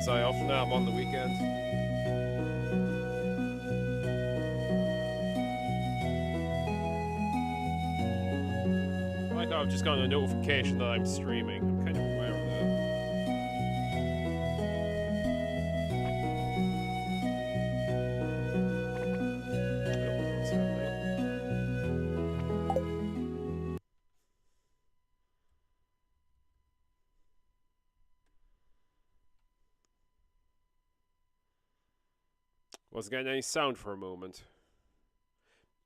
as I often am on the weekend. I thought I've just gotten a notification that I'm streaming. I'm kind of aware of that. What's happening? Wasn't getting any sound for a moment.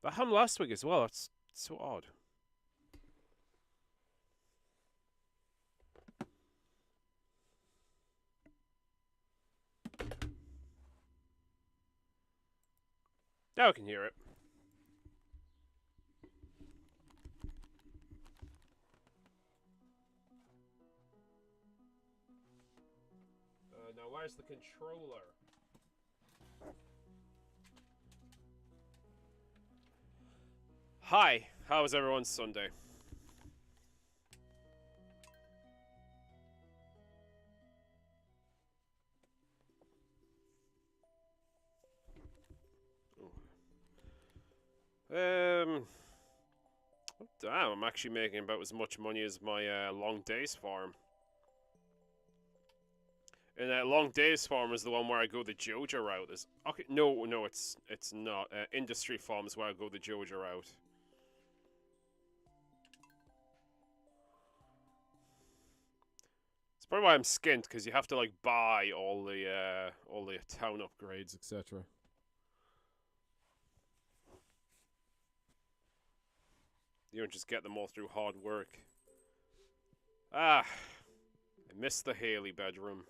That happened last week as well. That's so odd. Now I can hear it. Now where's the controller? Hi, how was everyone's Sunday? Damn, I'm actually making about as much money as my long days farm. And long days farm is the one where I go the Joja route. Okay, no, it's not. Industry farm is where I go the Joja route. It's probably why I'm skint, because you have to like buy all the town upgrades, etc. You don't just get them all through hard work. Ah, I miss the Haley bedroom.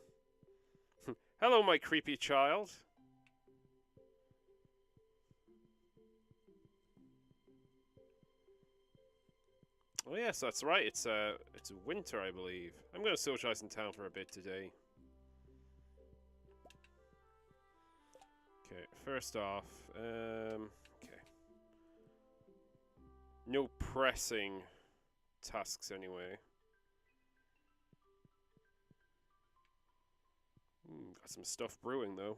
Hello, my creepy child. Oh yes, that's right. It's winter, I believe. I'm going to socialize in town for a bit today. Okay, first off, okay. No pressing tasks anyway. Got some stuff brewing though.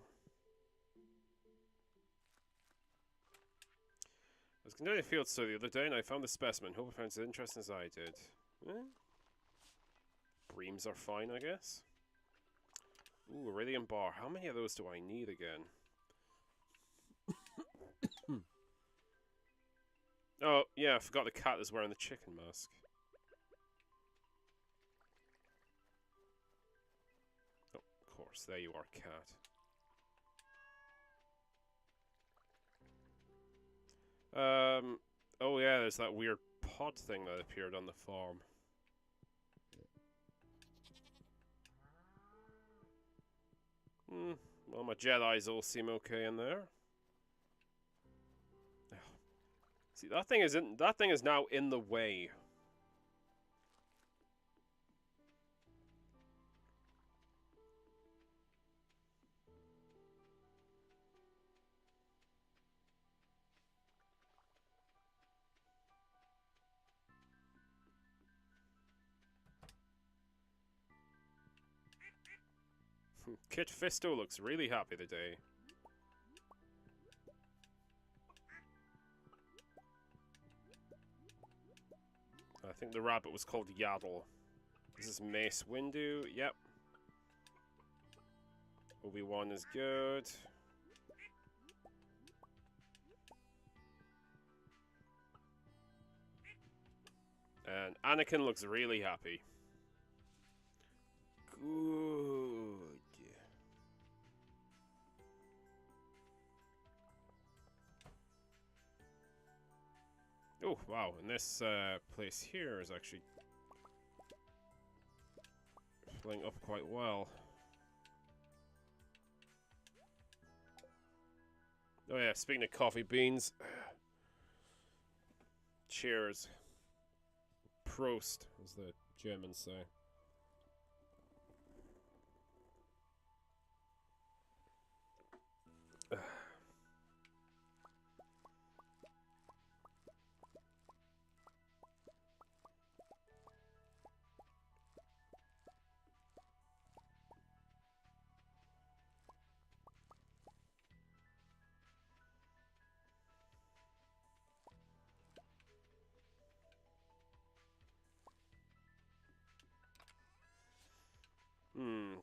I was conducting a field study the other day and I found the specimen. Hope I found it as interesting as I did. Breams are fine, I guess. Ooh, Iridium bar. How many of those do I need again? Oh, yeah, I forgot the cat is wearing the chicken mask. Oh, of course, there you are, cat. Oh yeah, there's that weird pod thing that appeared on the farm. Well, my Jedis all seem okay in there. See, that thing is now in the way. Kit Fisto looks really happy today. I think the rabbit was called Yaddle. This is Mace Windu, yep. Obi-Wan is good. And Anakin looks really happy. Good. Oh, wow, and this place here is actually filling up quite well. Oh yeah, speaking of coffee beans. Cheers. Prost, as the Germans say.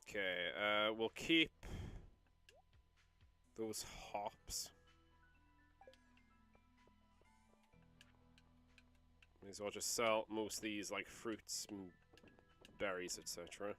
Okay, we'll keep those hops. May as well just sell most of these, like, fruits and berries, etc.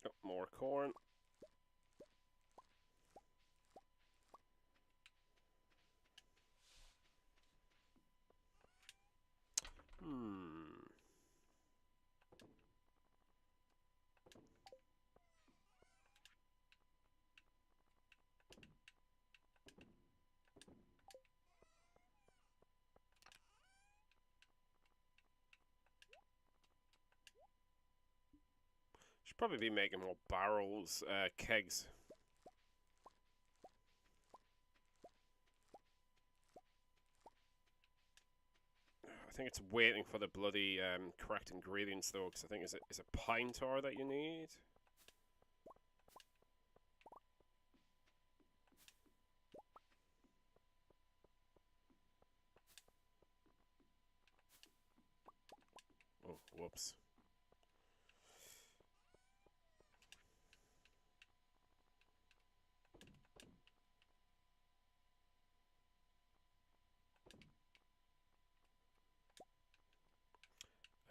Oh, more corn. Should probably be making more barrels, kegs. I think it's waiting for the bloody correct ingredients though, because I think is it pine tar that you need? Oh, whoops.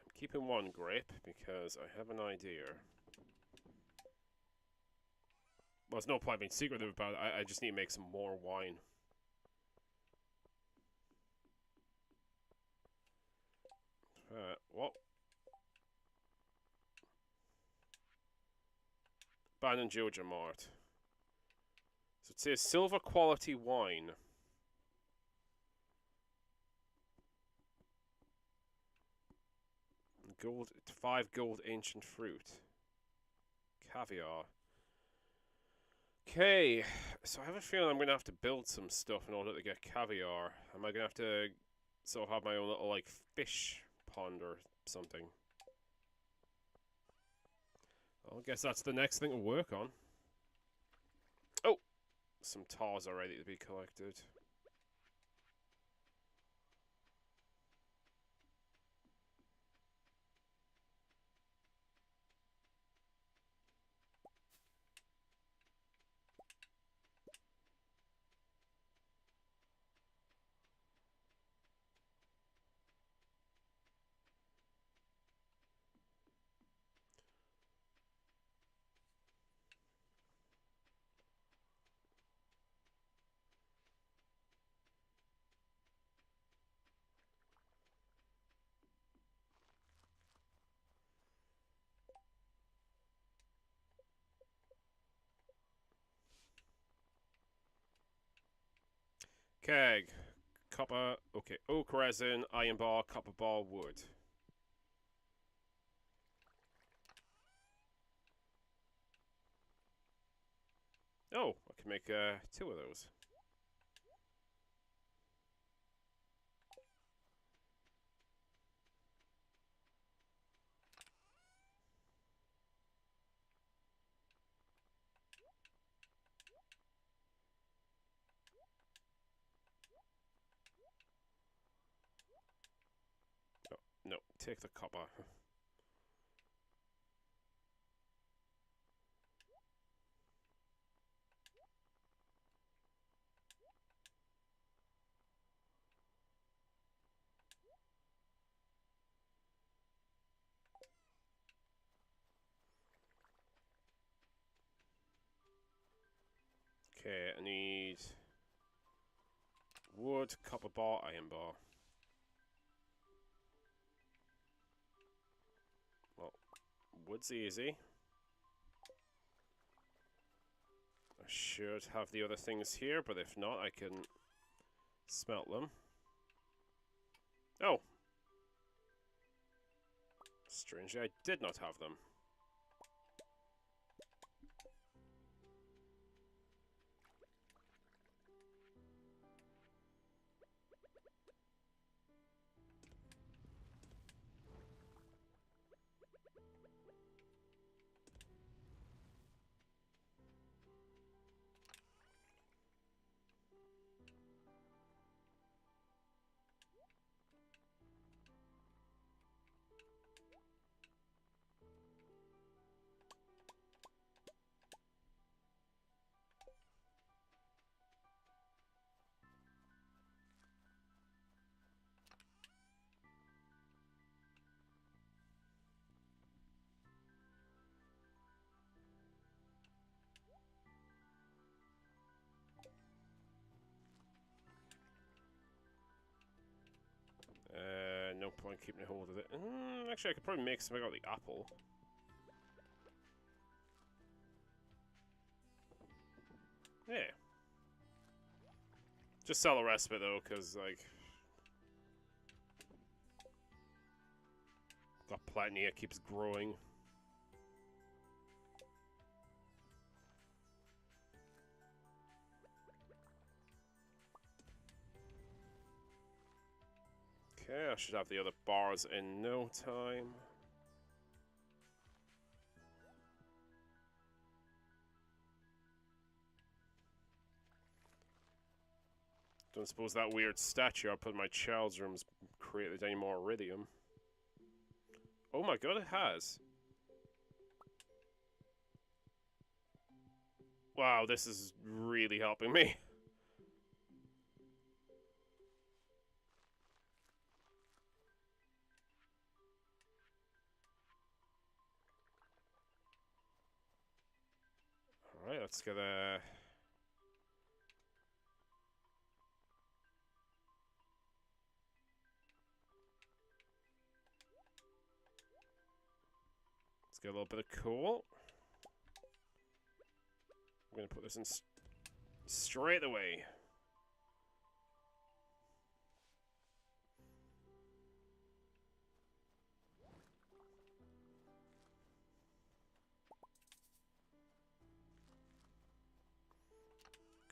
I'm keeping one grape because I have an idea. Well, there's no point being secretive about it. I just need to make some more wine. What? Abandoned Georgia Mart. So it says silver quality wine. Gold, 5 gold ancient fruit. Caviar. Okay, so I have a feeling I'm going to have to build some stuff in order to get caviar. Am I going to have to sort of have my own little, like, fish pond or something? Well, I guess that's the next thing to work on. Oh! Some tars are ready to be collected. Keg. Copper. Okay, oak resin, iron bar, copper bar, wood. Oh, I can make 2 of those. Oh, no, take the copper. Okay, I need wood, copper bar, iron bar. Well, wood's easy. I should have the other things here, but if not, I can smelt them. Oh! Strangely, I did not have them. point keeping a hold of it. Actually, I could probably make something out of the apple. Yeah. Just sell the rest of it, though, because, like... got plenty, it keeps growing. Okay, I should have the other bars in no time. Don't suppose that weird statue I put in my child's room's created any more iridium. Oh my god, it has. Wow, this is really helping me. Alright, let's get a... let's get a little bit of coal. I'm gonna put this in straight away.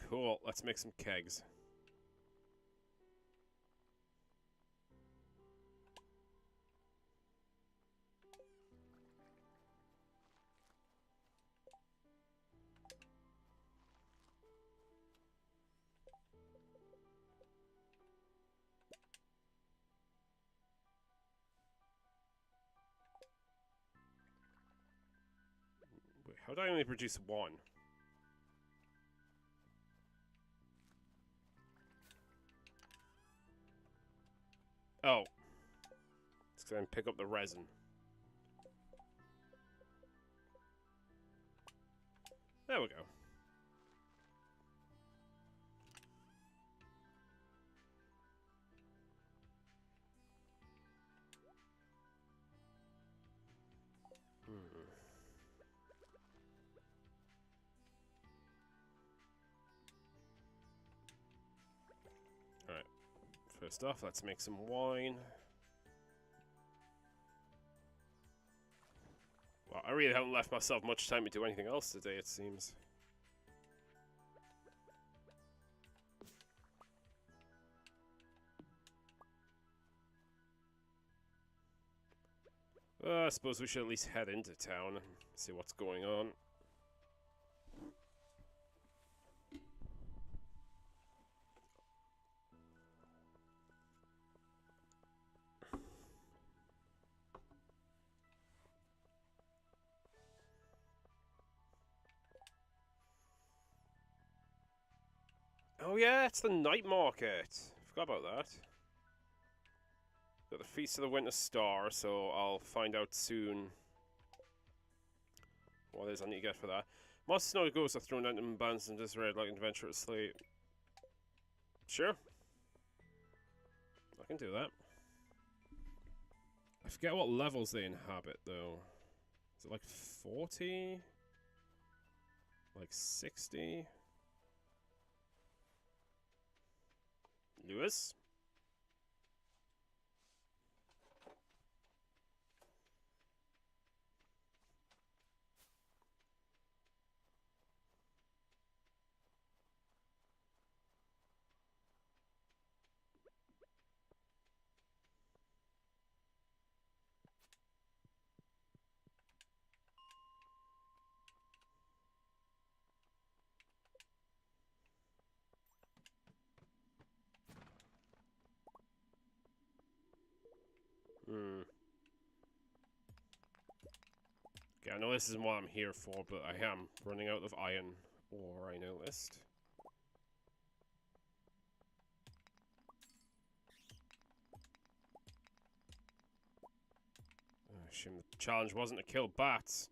Cool, let's make some kegs. Wait, how do I only produce one? Oh. Let's go and pick up the resin. There we go. Alright. First off, let's make some wine. Well, I really haven't left myself much time to do anything else today, it seems. I suppose we should at least head into town and see what's going on. Oh yeah, it's the night market. Forgot about that. Got the Feast of the Winter Star, so I'll find out soon what it is I need to get for that. Most snow ghosts are thrown out in bands and disarray like an adventurous slave. Sure. I can do that. I forget what levels they inhabit, though. Is it like 40? Like 60? Lewis? Okay, I know this isn't what I'm here for, but I am running out of iron ore, I noticed. Shame the challenge wasn't to kill bats.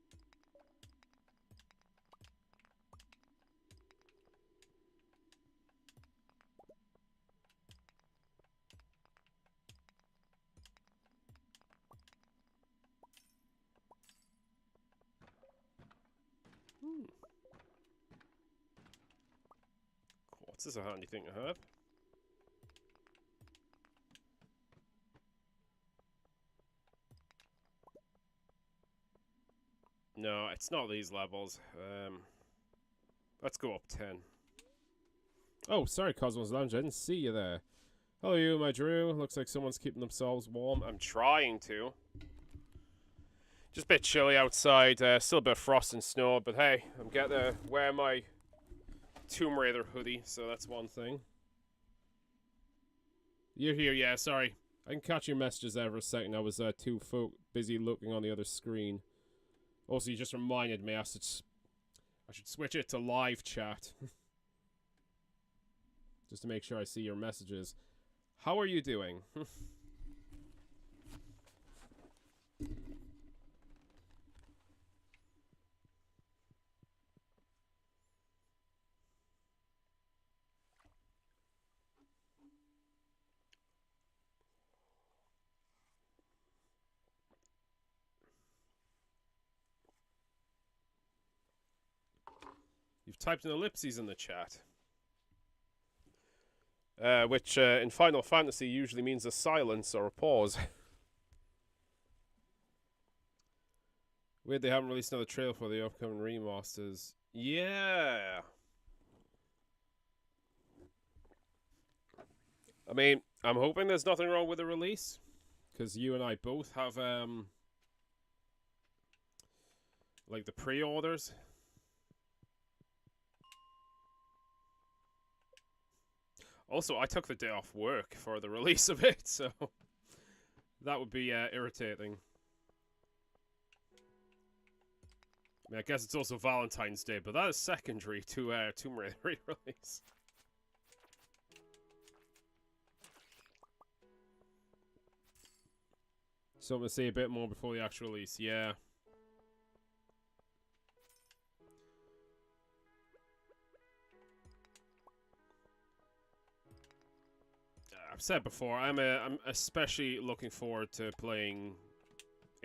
This is a handy thing to have. No, it's not these levels. Let's go up 10. Oh, sorry, Cosmos Lounge. I didn't see you there. Hello, you, my Drew. Looks like someone's keeping themselves warm. I'm trying to. Just a bit chilly outside. Still a bit of frost and snow, but hey, I'm getting to wear my Tomb Raider hoodie, so that's one thing. You're here, yeah, sorry. I can catch your messages there for a second. I was too busy looking on the other screen. Also, you just reminded me I should switch it to live chat. Just to make sure I see your messages. How are you doing? You've typed an ellipses in the chat. Which in Final Fantasy usually means a silence or a pause. Weird they haven't released another trailer for the upcoming remasters. Yeah. I mean, I'm hoping there's nothing wrong with the release. Because you and I both have, like the pre-orders. Also, I took the day off work for the release of it, so that would be irritating. I mean, I guess it's also Valentine's Day, but that is secondary to Tomb Raider re-release. So I'm going to say a bit more before the actual release, yeah. I've said before, I'm especially looking forward to playing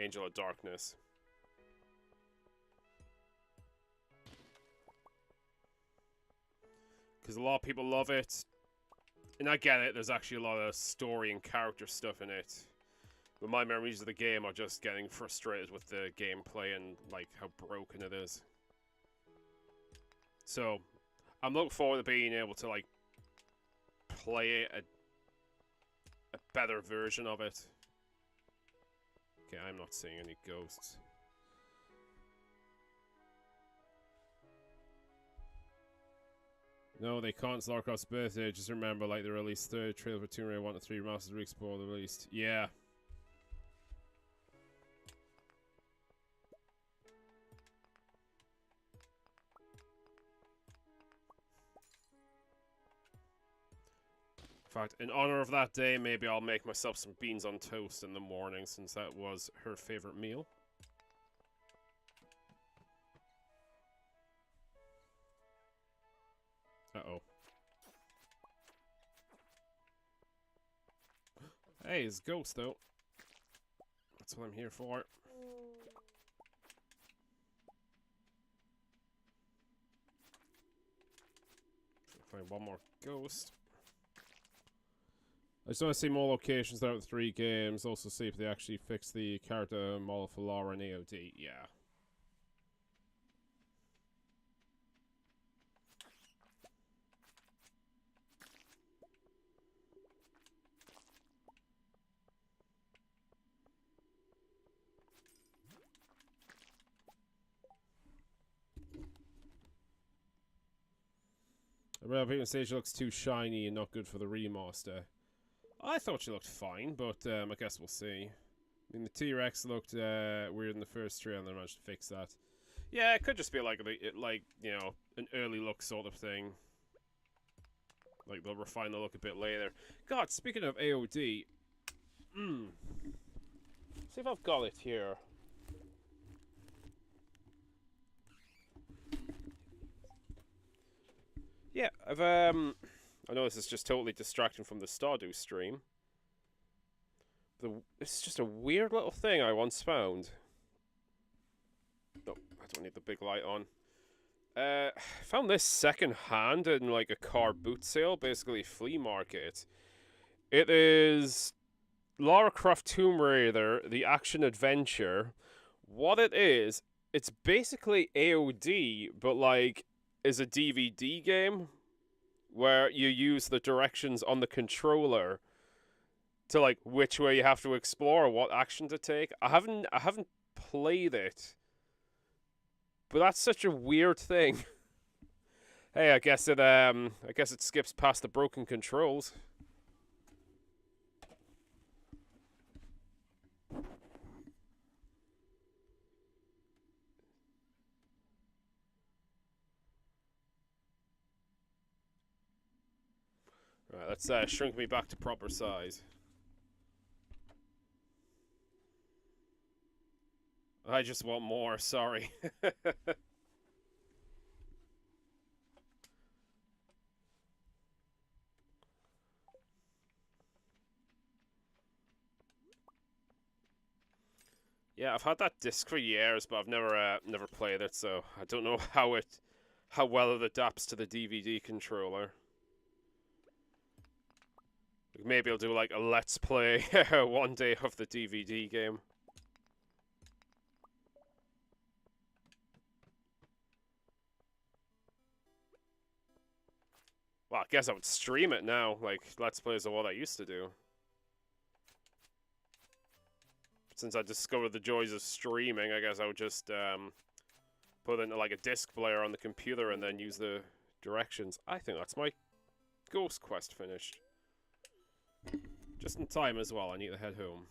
Angel of Darkness. Because a lot of people love it. And I get it, there's actually a lot of story and character stuff in it. But my memories of the game are just getting frustrated with the gameplay and like how broken it is. So, I'm looking forward to being able to like play a better version of it. Okay, I'm not seeing any ghosts. No, they can't. It's Lara Croft's birthday. Just remember, like, they released the trailer for Tomb Raider 1 to 3 Remastered weeks before they released. Yeah. In fact, in honor of that day, maybe I'll make myself some beans on toast in the morning, since that was her favorite meal. Uh-oh. Hey, it's Ghost, though. That's what I'm here for. Find one more Ghost. I just want to see more locations throughout the 3 games. Also see if they actually fix the character model for Lara and AOD. Yeah. I remember people say she looks too shiny and not good for the remaster. I thought she looked fine, but I guess we'll see. I mean, the T-Rex looked weird in the first trailer, and they managed to fix that. Yeah, it could just be like you know, an early look sort of thing. Like they'll refine the look a bit later. God, speaking of AOD, see if I've got it here. Yeah, I know this is just totally distracting from the Stardew stream. It's just a weird little thing I once found. No, I don't need the big light on. Found this second hand in like a car boot sale, basically a flea market. It is Lara Croft Tomb Raider, the action adventure. What it is, it's basically AOD, but like is a DVD game where you use the directions on the controller to like which way you have to explore, what action to take. I haven't played it, but that's such a weird thing. Hey, I guess it skips past the broken controls. Right, let's shrink me back to proper size. I just want more, sorry. Yeah, I've had that disc for years, but I've never played it, so I don't know how well it adapts to the DVD controller. Maybe I'll do like a let's play one day of the DVD game. Well, I guess I would stream it now. Like, let's plays are what I used to do. Since I discovered the joys of streaming, I guess I would just put in like a disc player on the computer and then use the directions. I think that's my ghost quest finished. Just in time as well, I need to head home.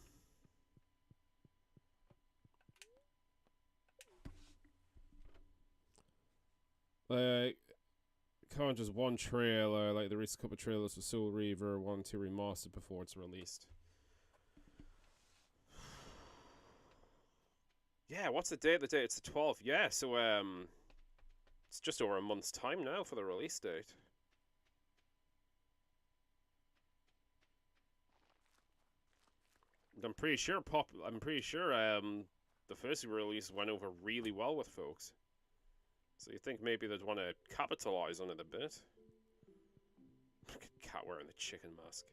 Can't just one trailer, like the recent couple of trailers for Soul Reaver 1 2 remastered before it's released. Yeah, what's the date? It's the 12th. Yeah, so it's just over a month's time now for the release date. I'm pretty sure the first release went over really well with folks. So you think maybe they'd want to capitalize on it a bit. Cat wearing the chicken mask.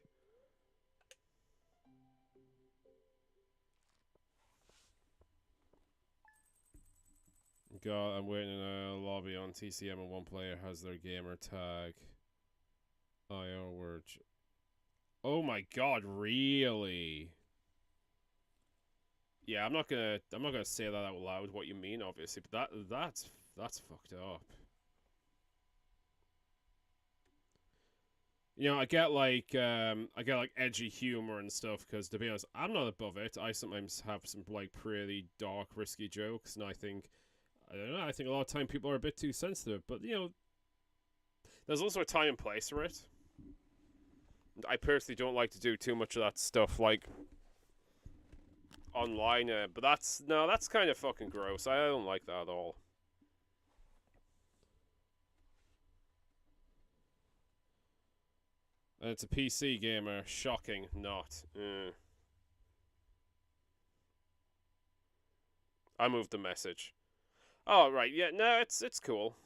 God, I'm waiting in a lobby on TCM and one player has their gamer tag. IO word. Oh my god, really? Yeah, I'm not gonna say that out loud what you mean, obviously, but that's fucked up. You know, I get like edgy humor and stuff because to be honest, I'm not above it. I sometimes have some like pretty dark, risky jokes, and I don't know. I think a lot of time people are a bit too sensitive, but you know, there's also a time and place for it. I personally don't like to do too much of that stuff like online, but that's kind of fucking gross. I don't like that at all. And it's a PC gamer. Shocking, not. I moved the message. Oh right, yeah, no, it's cool.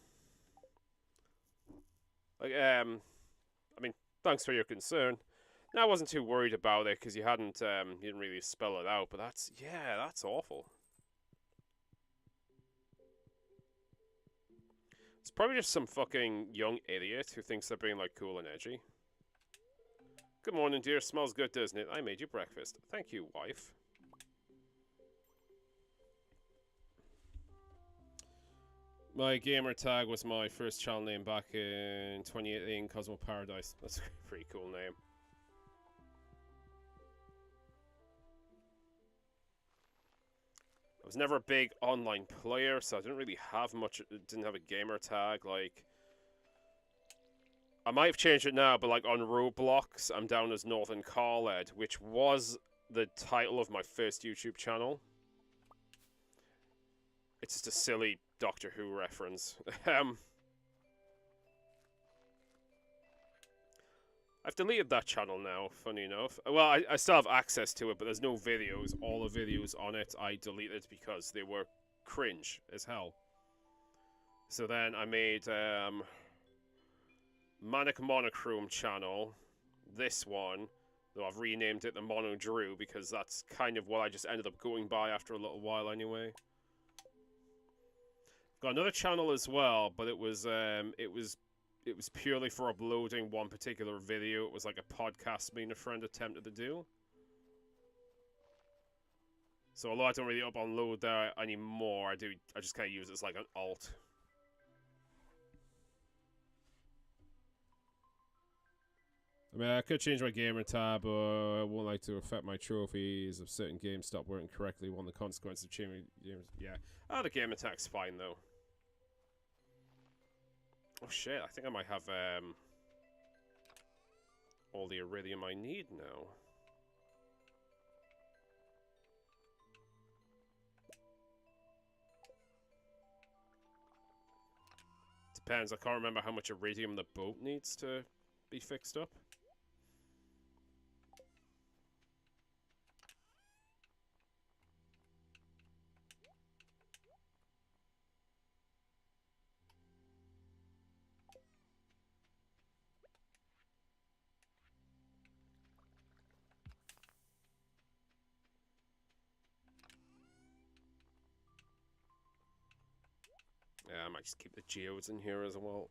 Like, I mean, thanks for your concern. No, I wasn't too worried about it because you didn't really spell it out. But that's awful. It's probably just some fucking young idiot who thinks they're being like cool and edgy. Good morning, dear. Smells good, doesn't it? I made you breakfast. Thank you, wife. My gamer tag was my first channel name back in 2018, Cosmo Paradise. That's a pretty cool name. I was never a big online player, so I didn't really have much. Didn't have a gamer tag. Like, I might have changed it now, but like on Roblox, I'm down as Northern Carled, which was the title of my first YouTube channel. It's just a silly Doctor Who reference. I've deleted that channel now, funny enough. Well, I still have access to it, but there's no videos. All the videos on it I deleted because they were cringe as hell. So then I made Manic Monochrome channel, this one, though I've renamed it the Mono Drew because that's kind of what I just ended up going by after a little while anyway. Got another channel as well, but it was purely for uploading one particular video. It was like a podcast me and a friend attempted to do. So although I don't really upload there anymore, I just kind of use it as like an alt. I mean, I could change my gamer tab, but I won't like to affect my trophies if certain games stop working correctly. One of the consequences of changing games. Yeah. Oh, the gamer tag's fine though. Oh shit, I think I might have all the iridium I need now. Depends, I can't remember how much iridium the boat needs to be fixed up. Yeah, I might just keep the geodes in here as well.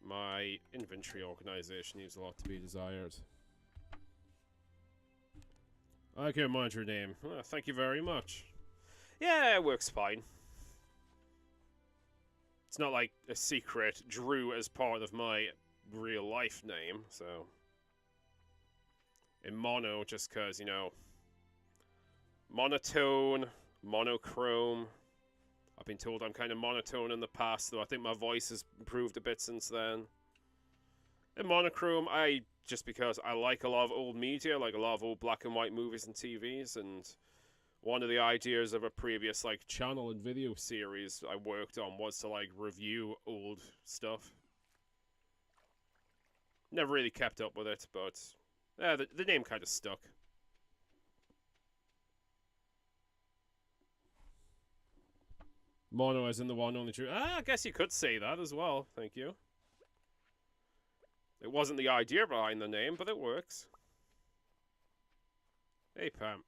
My inventory organization leaves a lot to be desired. I can mind your name. Oh, thank you very much. Yeah, it works fine. It's not like a secret Drew as part of my real life name, so. In mono, just because, you know, monotone, monochrome. I've been told I'm kind of monotone in the past, though I think my voice has improved a bit since then. In monochrome, just because I like a lot of old media, like a lot of old black and white movies and TVs, and one of the ideas of a previous like channel and video series I worked on was to like review old stuff. Never really kept up with it, but the name kind of stuck. Mono as in the one only true. I guess you could say that as well. Thank you. It wasn't the idea behind the name, but it works. Hey, Pam.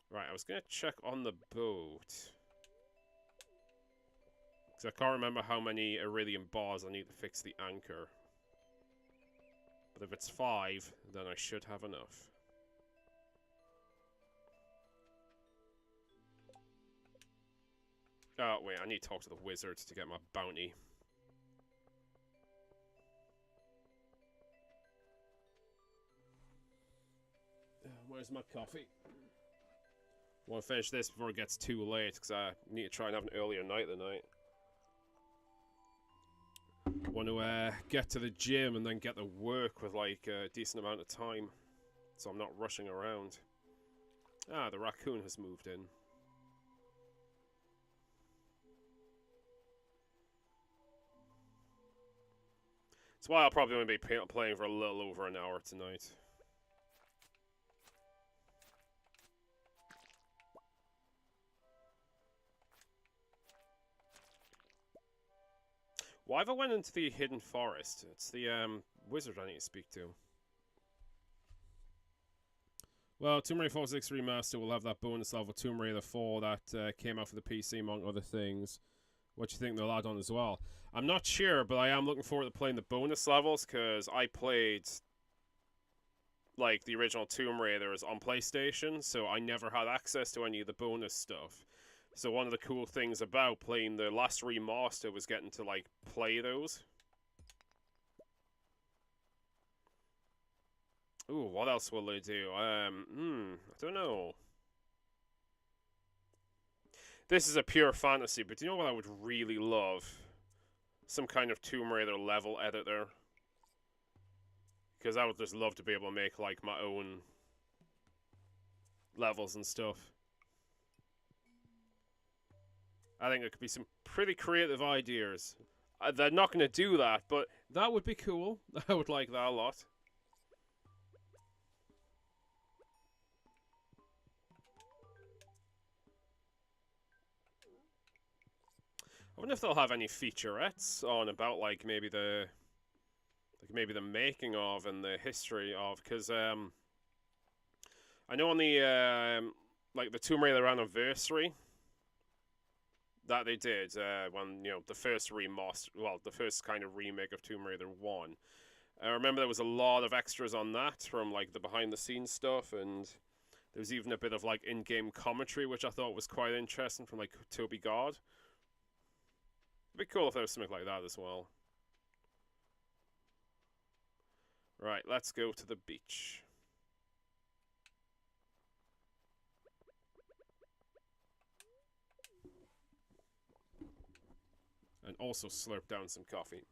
Right, I was going to check on the boat. Because I can't remember how many iridium bars I need to fix the anchor. But if it's 5, then I should have enough. Oh, wait, I need to talk to the wizards to get my bounty. Where's my coffee? I want to finish this before it gets too late, because I need to try and have an earlier night tonight. I want to get to the gym and then get to work with like a decent amount of time, so I'm not rushing around. Ah, the raccoon has moved in. That's why I'll probably only be playing for a little over an hour tonight. Why have I went into the hidden forest? It's the wizard I need to speak to. Well, Tomb Raider 46 Remaster will have that bonus level Tomb Raider 4 that came out for the PC, among other things. What do you think they'll add on as well? I'm not sure, but I am looking forward to playing the bonus levels, because I played like the original Tomb Raiders on PlayStation, so I never had access to any of the bonus stuff. So one of the cool things about playing the last remaster was getting to like play those. Ooh, what else will they do? I don't know. This is a pure fantasy, but do you know what I would really love? Some kind of Tomb Raider level editor. Because I would just love to be able to make, like, my own levels and stuff. I think there could be some pretty creative ideas. They're not going to do that, but that would be cool. I would like that a lot. I wonder if they'll have any featurettes on about, like, maybe the making of and the history of, because I know on the like the Tomb Raider anniversary that they did when, you know, the first the first kind of remake of Tomb Raider 1. I remember there was a lot of extras on that from, like, the behind the scenes stuff, and there was even a bit of, like, in-game commentary, which I thought was quite interesting, from, like, Toby God. It'd be cool if there was something like that as well. Right, let's go to the beach. And also slurp down some coffee.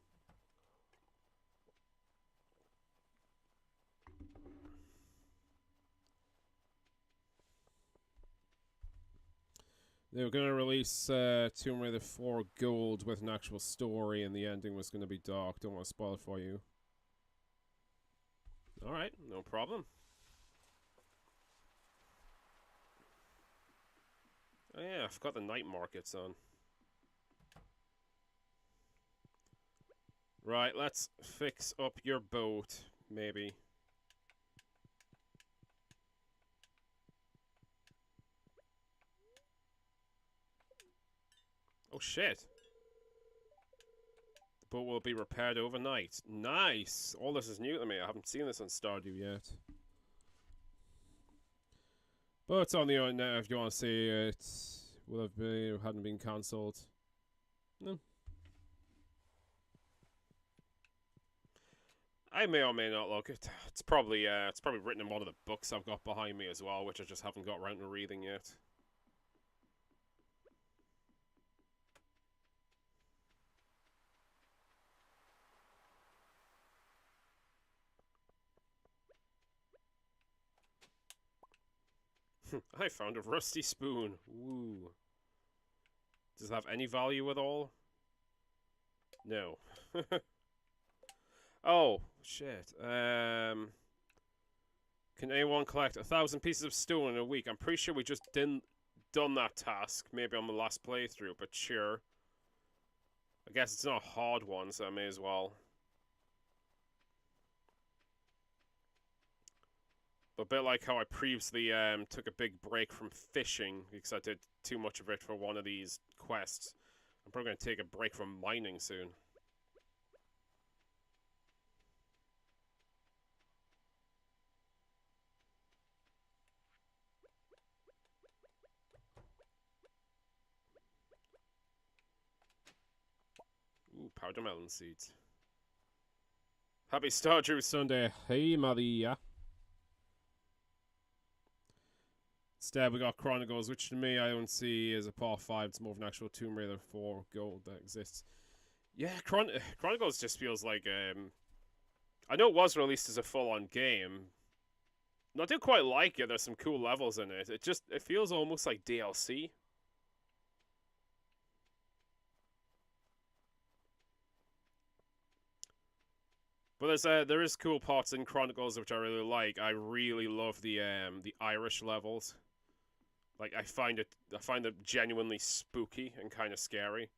They were going to release Tomb Raider 4 Gold with an actual story, and the ending was going to be dark. Don't want to spoil it for you. Alright, no problem. Oh yeah, I forgot the night market's on. Right, let's fix up your boat, maybe. Oh shit. The boat will be repaired overnight. Nice! All this is new to me. I haven't seen this on Stardew yet. But it's on the internet if you want to see it. Would have been, hadn't been cancelled. No. I may or may not look it. It's probably written in one of the books I've got behind me as well, which I just haven't got around to reading yet. I found a rusty spoon. Ooh. Does it have any value at all? No. Oh, shit. Can anyone collect 1,000 pieces of stone in a week? I'm pretty sure we just done that task, maybe on the last playthrough, but sure. I guess it's not a hard one, so I may as well. A bit like how I previously took a big break from fishing because I did too much of it for one of these quests. I'm probably going to take a break from mining soon. Ooh, powder melon seeds. Happy StarDrew Sunday. Hey, Maria. Instead, we got Chronicles, which to me I don't see as a part 5. It's more of an actual Tomb Raider 4 Gold that exists. Yeah, Chronicles just feels like I know it was released as a full-on game. And I do quite like it. There's some cool levels in it. It feels almost like DLC. But there is cool parts in Chronicles which I really like. I really love the Irish levels. Like, I find them genuinely spooky and kind of scary,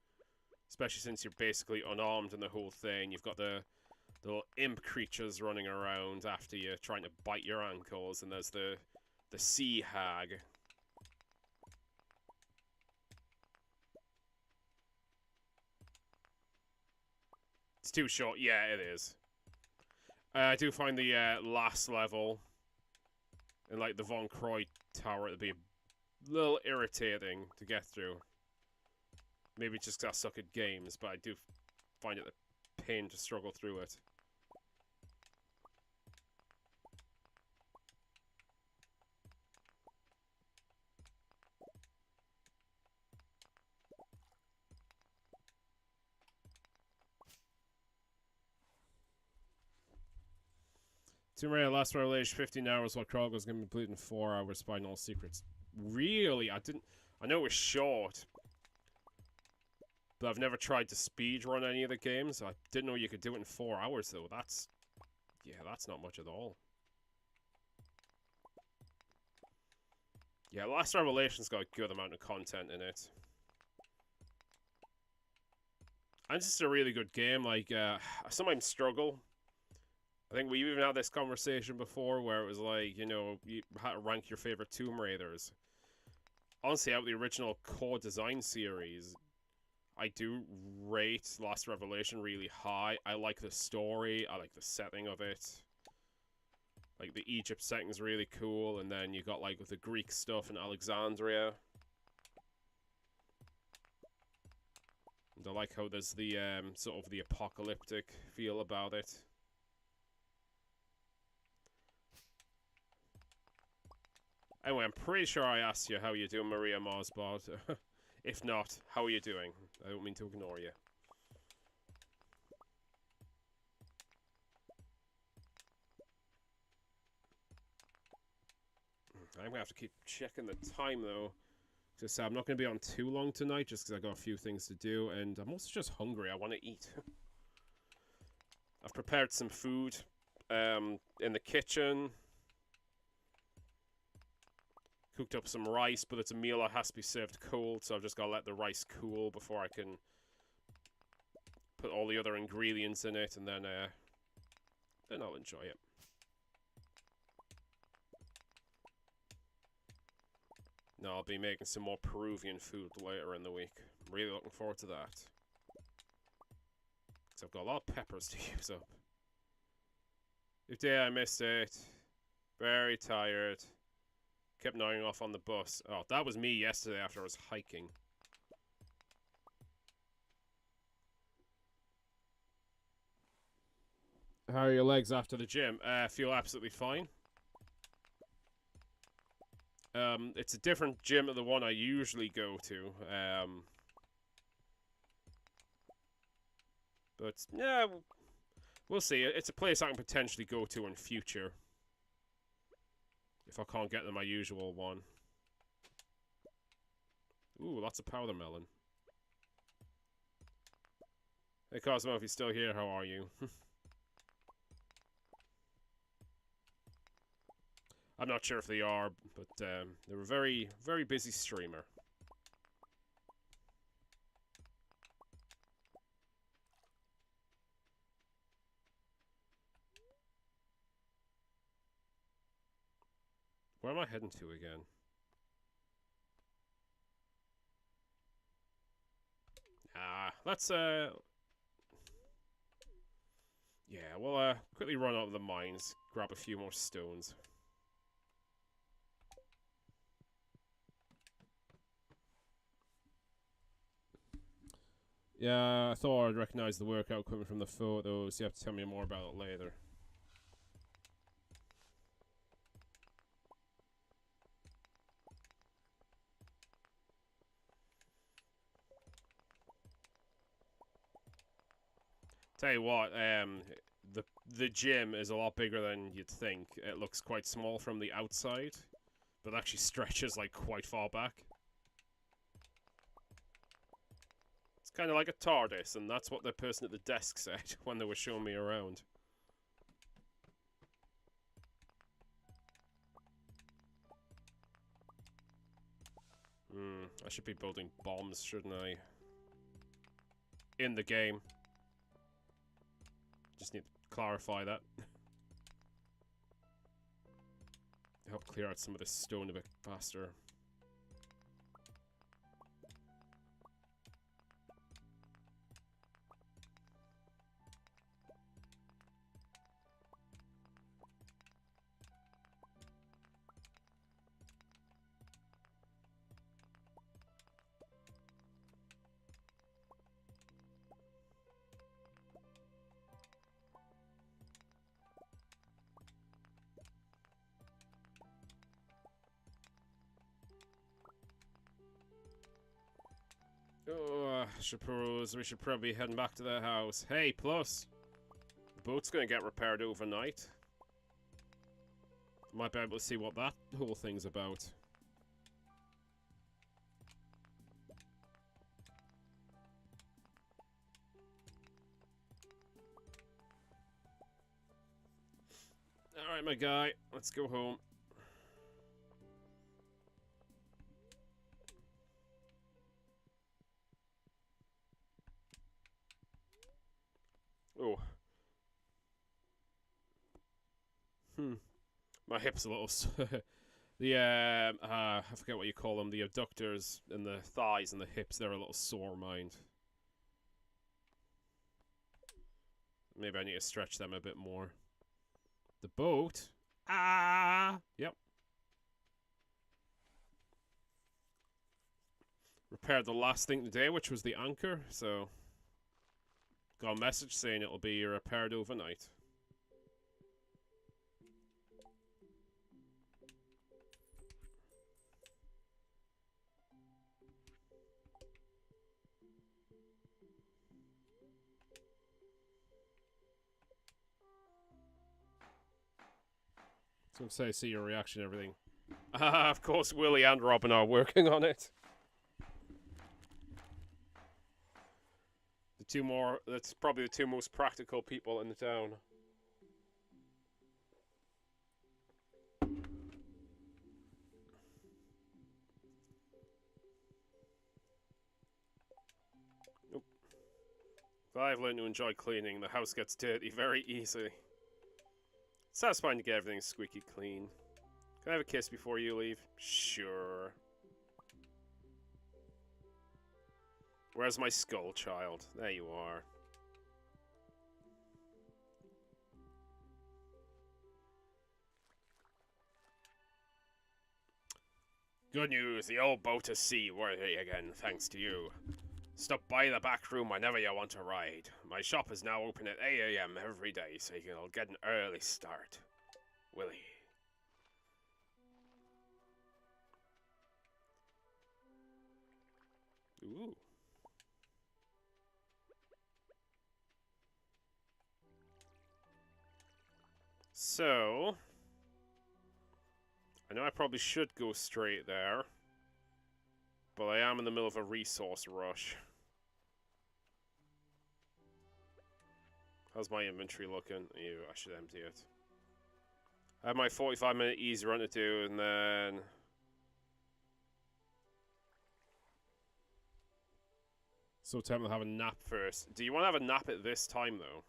especially since you're basically unarmed in the whole thing. You've got the little imp creatures running around after you, trying to bite your ankles, and there's the sea hag. It's too short. Yeah, it is. I do find the last level in, like, the Von Croy Tower to be a little irritating to get through. Maybe it's just because I suck at games, but I do find it a pain to struggle through it. Tomb Raider Last Revelation 15 hours while Kroger's going to be complete in 4 hours. Finding all secrets. Really? I know it was short. But I've never tried to speedrun any of the games. I didn't know you could do it in 4 hours though. Yeah, that's not much at all. Yeah, Last Revelation's got a good amount of content in it. And it's just a really good game. Like, I sometimes struggle. I think we even had this conversation before where it was like, you know, you had to rank your favorite Tomb Raiders. Honestly, out of the original core design series, I do rate Last Revelation really high. I like the story. I like the setting of it. Like, the Egypt setting's really cool. And then you got, like, with the Greek stuff in Alexandria. And I like how there's the, sort of the apocalyptic feel about it. Anyway, I'm pretty sure I asked you how you doing, Maria Marsbot. If not, how are you doing? I don't mean to ignore you. I'm going to have to keep checking the time, though. Just, I'm not going to be on too long tonight, just because I got a few things to do, and I'm also just hungry. I want to eat. I've prepared some food in the kitchen. Cooked up some rice, but it's a meal that has to be served cold, so I've just got to let the rice cool before I can put all the other ingredients in it, and then I'll enjoy it. No, I'll be making some more Peruvian food later in the week. I'm really looking forward to that. Because I've got a lot of peppers to use up. If day I missed it. Very tired. Kept nodding off on the bus. Oh, that was me yesterday after I was hiking. How are your legs after the gym? Feel absolutely fine. It's a different gym than the one I usually go to. But, yeah, we'll see. It's a place I can potentially go to in future. If I can't get to my usual one. Ooh, lots of powder melon. Hey Cosmo, if you're still here, how are you? I'm not sure if they are, but they're a very, very busy streamer. Where am I heading to again? Let's, yeah, we'll, quickly run out of the mines, grab a few more stones. Yeah, I thought I'd recognize the workout equipment from the photos. You have to tell me more about it later. Tell you what, the gym is a lot bigger than you'd think. It looks quite small from the outside, but actually stretches like quite far back. It's kind of like a TARDIS, and that's what the person at the desk said when they were showing me around. I should be building bombs, shouldn't I? In the game. Just need to clarify that. Help clear out some of this stone a bit faster. Oh, I suppose we should probably be heading back to the house. Hey, plus, the boat's gonna get repaired overnight. Might be able to see what that whole thing's about. Alright, my guy. Let's go home. Oh. My hip's a little... the, I forget what you call them. The abductors and the thighs and the hips, they're a little sore, mind. Maybe I need to stretch them a bit more. The boat? Ah! Yep. Repaired the last thing today, which was the anchor, so... Got a message saying it'll be repaired overnight. So say, see your reaction and everything. Ah, of course, Willie and Robin are working on it. That's probably the two most practical people in the town. Nope. But I've learned to enjoy cleaning. The house gets dirty very easily. It's satisfying to get everything squeaky clean. Can I have a kiss before you leave? Sure. Where's my skull, child? There you are. Good news, the old boat is seaworthy again, thanks to you. Stop by the back room whenever you want to ride. My shop is now open at 8 AM every day, so you can get an early start. Willie. Ooh. So, I know I probably should go straight there, but I am in the middle of a resource rush. How's my inventory looking? Ew, I should empty it. I have my 45-minute easy run to do, and then... So tempted to have a nap first. Do you want to have a nap at this time, though?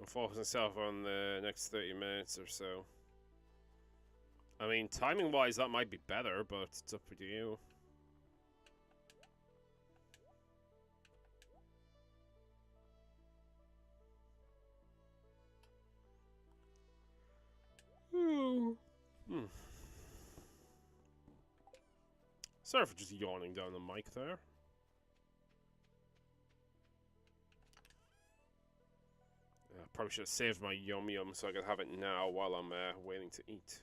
I'll focus myself on the next 30 minutes or so. I mean, timing-wise, that might be better, but it's up to you. Sorry for just yawning down the mic there. Probably should have saved my yum yum so I could have it now while I'm waiting to eat.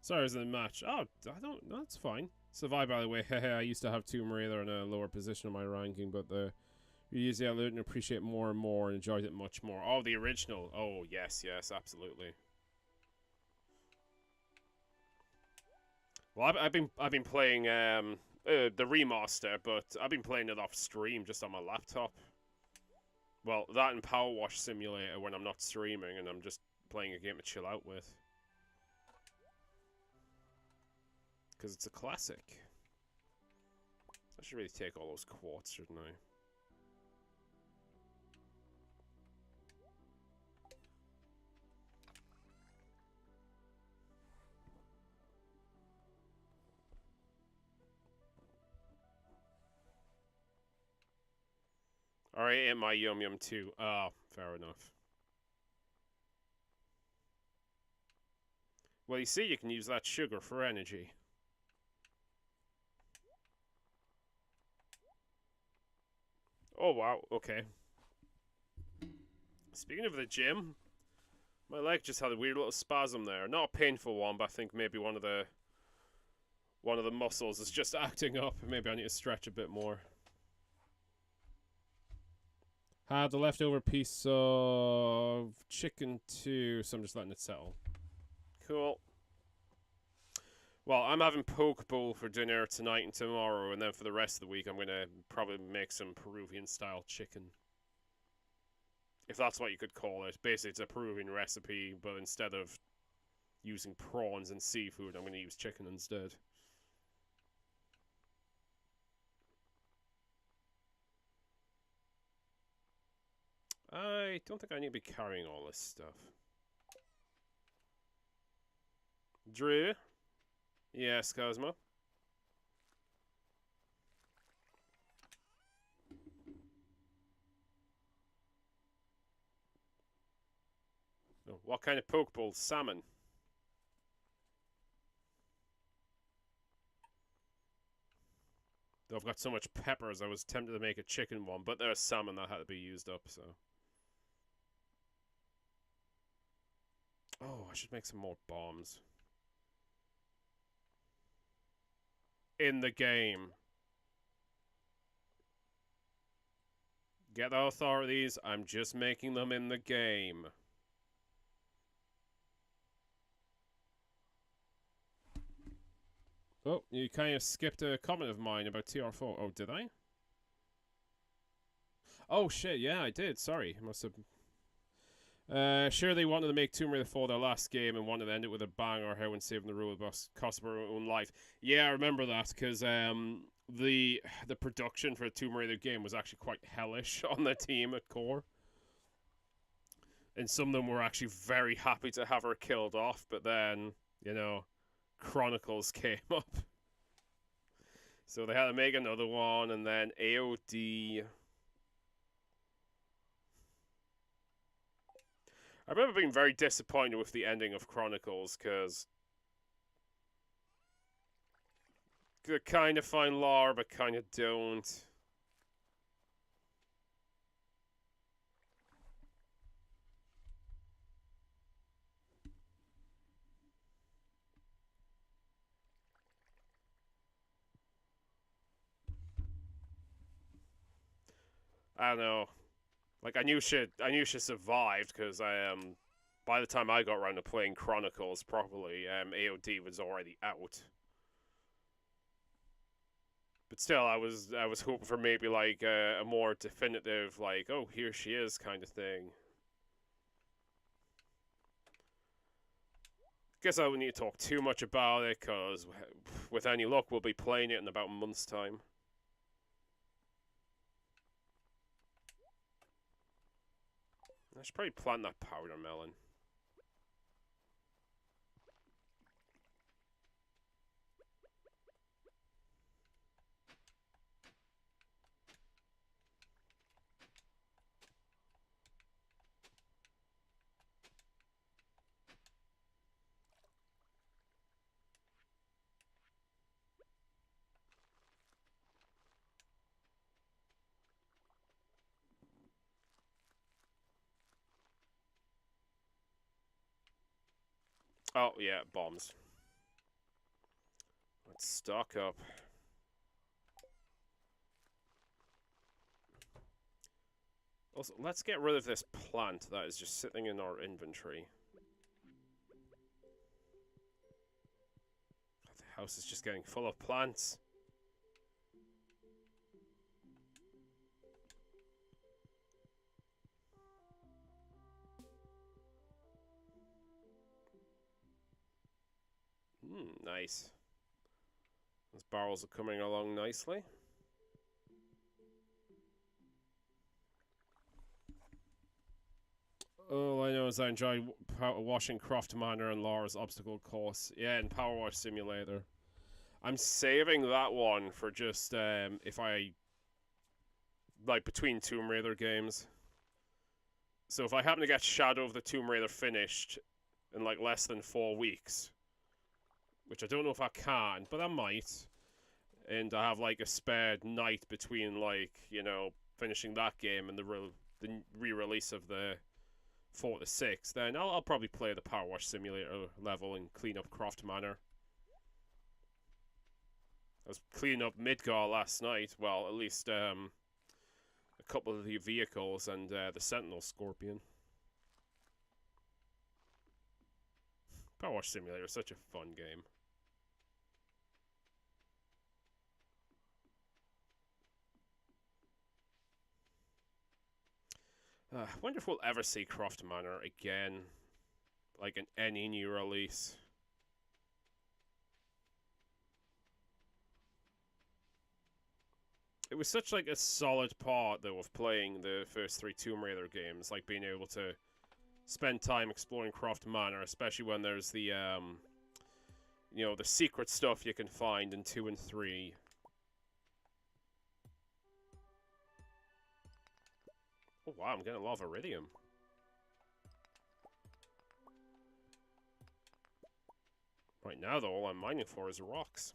Sorry, it was in a match. Oh, I don't. That's fine. Survive, by the way. I used to have Tomb Raider in a lower position in my ranking, but usually I learned to appreciate more and more and enjoyed it much more. Oh, the original. Oh, yes, absolutely. Well, I've been playing the remaster, but I've been playing it off stream just on my laptop. Well, that and Power Wash Simulator when I'm not streaming and I'm just playing a game to chill out with. Because it's a classic. I should really take all those quartz, shouldn't I? Alright, and my yum yum too. Ah, fair enough. Well, you see, you can use that sugar for energy. Oh, wow, okay. Speaking of the gym, my leg just had a weird little spasm there. Not a painful one, but I think maybe one of the muscles is just acting up. Maybe I need to stretch a bit more. Had the leftover piece of chicken too, so I'm just letting it settle. Cool. Well, I'm having poke bowl for dinner tonight and tomorrow, and then for the rest of the week I'm going to probably make some Peruvian-style chicken. If that's what you could call it. Basically, it's a Peruvian recipe, but instead of using prawns and seafood, I'm going to use chicken instead. I don't think I need to be carrying all this stuff. Drew? Yes, Cosmo? Oh, what kind of poke bowl? Salmon? Though I've got so much peppers, I was tempted to make a chicken one, but there's salmon that had to be used up, so... Oh, I should make some more bombs. In the game. Get the authorities, I'm just making them in the game. Oh, you kind of skipped a comment of mine about TR4. Oh, did I? Oh, shit, yeah, I did. Sorry. Must have... sure, they wanted to make Tomb Raider 4 their last game and wanted to end it with a bang or how when saving the rule of cost of our own life. Yeah, I remember that, because the production for a Tomb Raider game was actually quite hellish on the team at core. And some of them were actually very happy to have her killed off, but then, you know, Chronicles came up. So they had to make another one, and then AOD... I remember being very disappointed with the ending of Chronicles, because they kind of find Lara, but kind of don't. I don't know. Like, I knew she survived, because by the time I got around to playing Chronicles properly, AOD was already out. But still, I was hoping for maybe like a more definitive, like, oh, here she is kind of thing. Guess I wouldn't need to talk too much about it, because with any luck, we'll be playing it in about a month's time. I should probably plant that powder melon. Oh, yeah, bombs. Let's stock up. Also, let's get rid of this plant that is just sitting in our inventory. The house is just getting full of plants. Nice. Those barrels are coming along nicely. All I know is I enjoy watching Croft Manor and Lara's obstacle course. Yeah, and Power Wash Simulator. I'm saving that one for just if I like between Tomb Raider games. So if I happen to get Shadow of the Tomb Raider finished in like less than 4 weeks, which I don't know if I can, but I might, and I have like a spare night between like, you know, finishing that game and the re-release of the 4 to 6, then I'll probably play the Power Wash Simulator level and clean up Croft Manor. I was cleaning up Midgar last night. Well, at least a couple of the vehicles and the Sentinel Scorpion. Power Wash Simulator is such a fun game. I wonder if we'll ever see Croft Manor again, like in any new release. It was such like a solid part though of playing the first 3 Tomb Raider games, like being able to spend time exploring Croft Manor, especially when there's the you know, the secret stuff you can find in 2 and 3. Oh wow, I'm getting a lot of iridium. Right now though, all I'm mining for is rocks.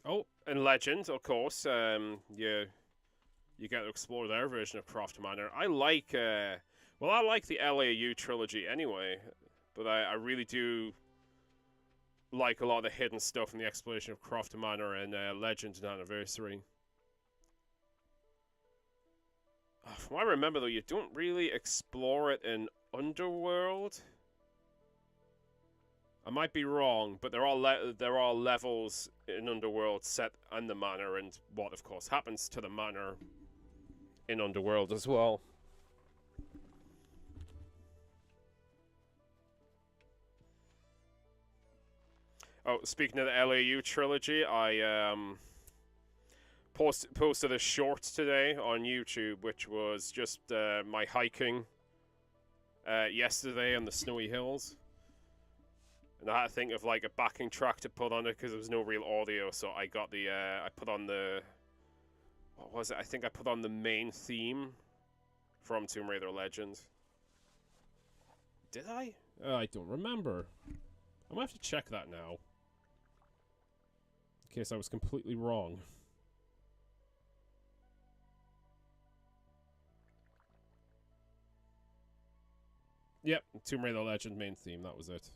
Oh, and Legend, of course. You get to explore their version of Croft Manor. I like, well, I like the LAU trilogy anyway, but I really do like a lot of the hidden stuff in the exploration of Croft Manor and Legend and Anniversary. From what I remember, though, you don't really explore it in Underworld. I might be wrong, but there are levels in Underworld set in the manor, and what, of course, happens to the manor in Underworld as well. Oh, speaking of the LAU trilogy, I posted a short today on YouTube, which was just my hiking yesterday on the snowy hills. And I had to think of like a backing track to put on it because there was no real audio, so I got the I put on the, what was it? I think I put on the main theme from Tomb Raider Legends. Did I? I don't remember. I'm gonna have to check that now, in case I was completely wrong. Yep, Tomb Raider Legend main theme, that was it.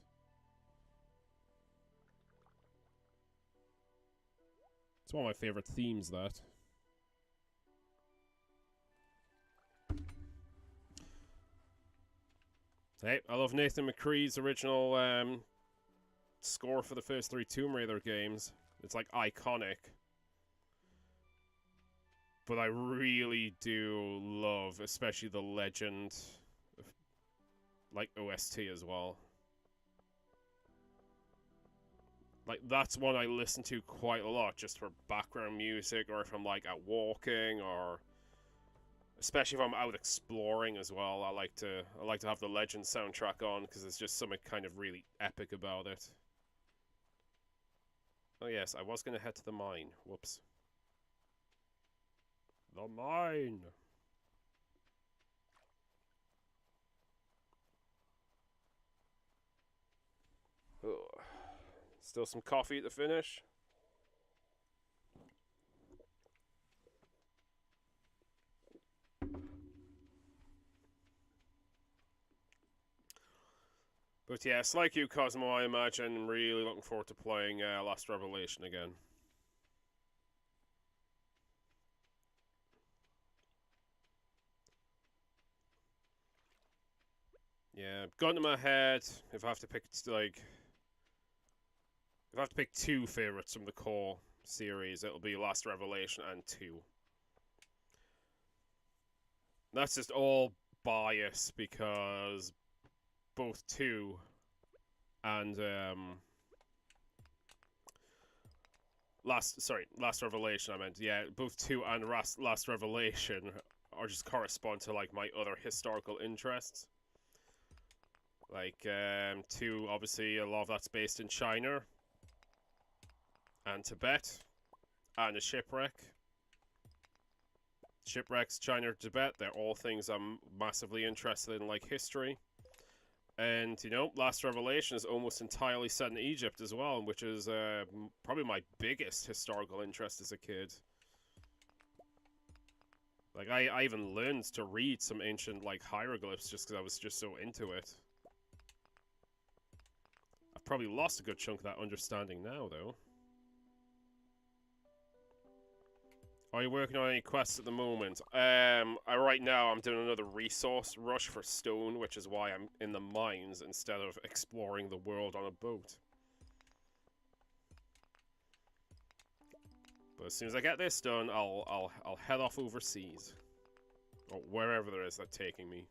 It's one of my favorite themes, that. Hey, I love Nathan McCree's original score for the first 3 Tomb Raider games. It's like iconic. But I really do love, especially the Legend, like OST as well. Like, that's one I listen to quite a lot, just for background music, or if I'm, like, out walking, or especially if I'm out exploring as well. I like to have the Legend soundtrack on, because there's just something kind of really epic about it. Oh yes, I was going to head to the mine. Whoops. The mine! Ugh. Still some coffee to finish. But yes, like you, Cosmo, I imagine, I'm really looking forward to playing Last Revelation again. Yeah, gun to my head. If I have to pick, like, if I have to pick 2 favorites from the core series, it'll be Last Revelation and 2. That's just all bias because both 2 and Last Revelation, I meant. Yeah, both 2 and Last Revelation are just correspond to like my other historical interests. Like 2, obviously a lot of that's based in China and Tibet, and a shipwreck. Shipwrecks, China, Tibet, they're all things I'm massively interested in, like history. And, you know, Last Revelation is almost entirely set in Egypt as well, which is probably my biggest historical interest as a kid. Like, I even learned to read some ancient, like, hieroglyphs just because I was just so into it. I've probably lost a good chunk of that understanding now, though. Are you working on any quests at the moment? Right now I'm doing another resource rush for stone, which is why I'm in the mines instead of exploring the world on a boat. But as soon as I get this done, I'll head off overseas. Or wherever there is that's taking me.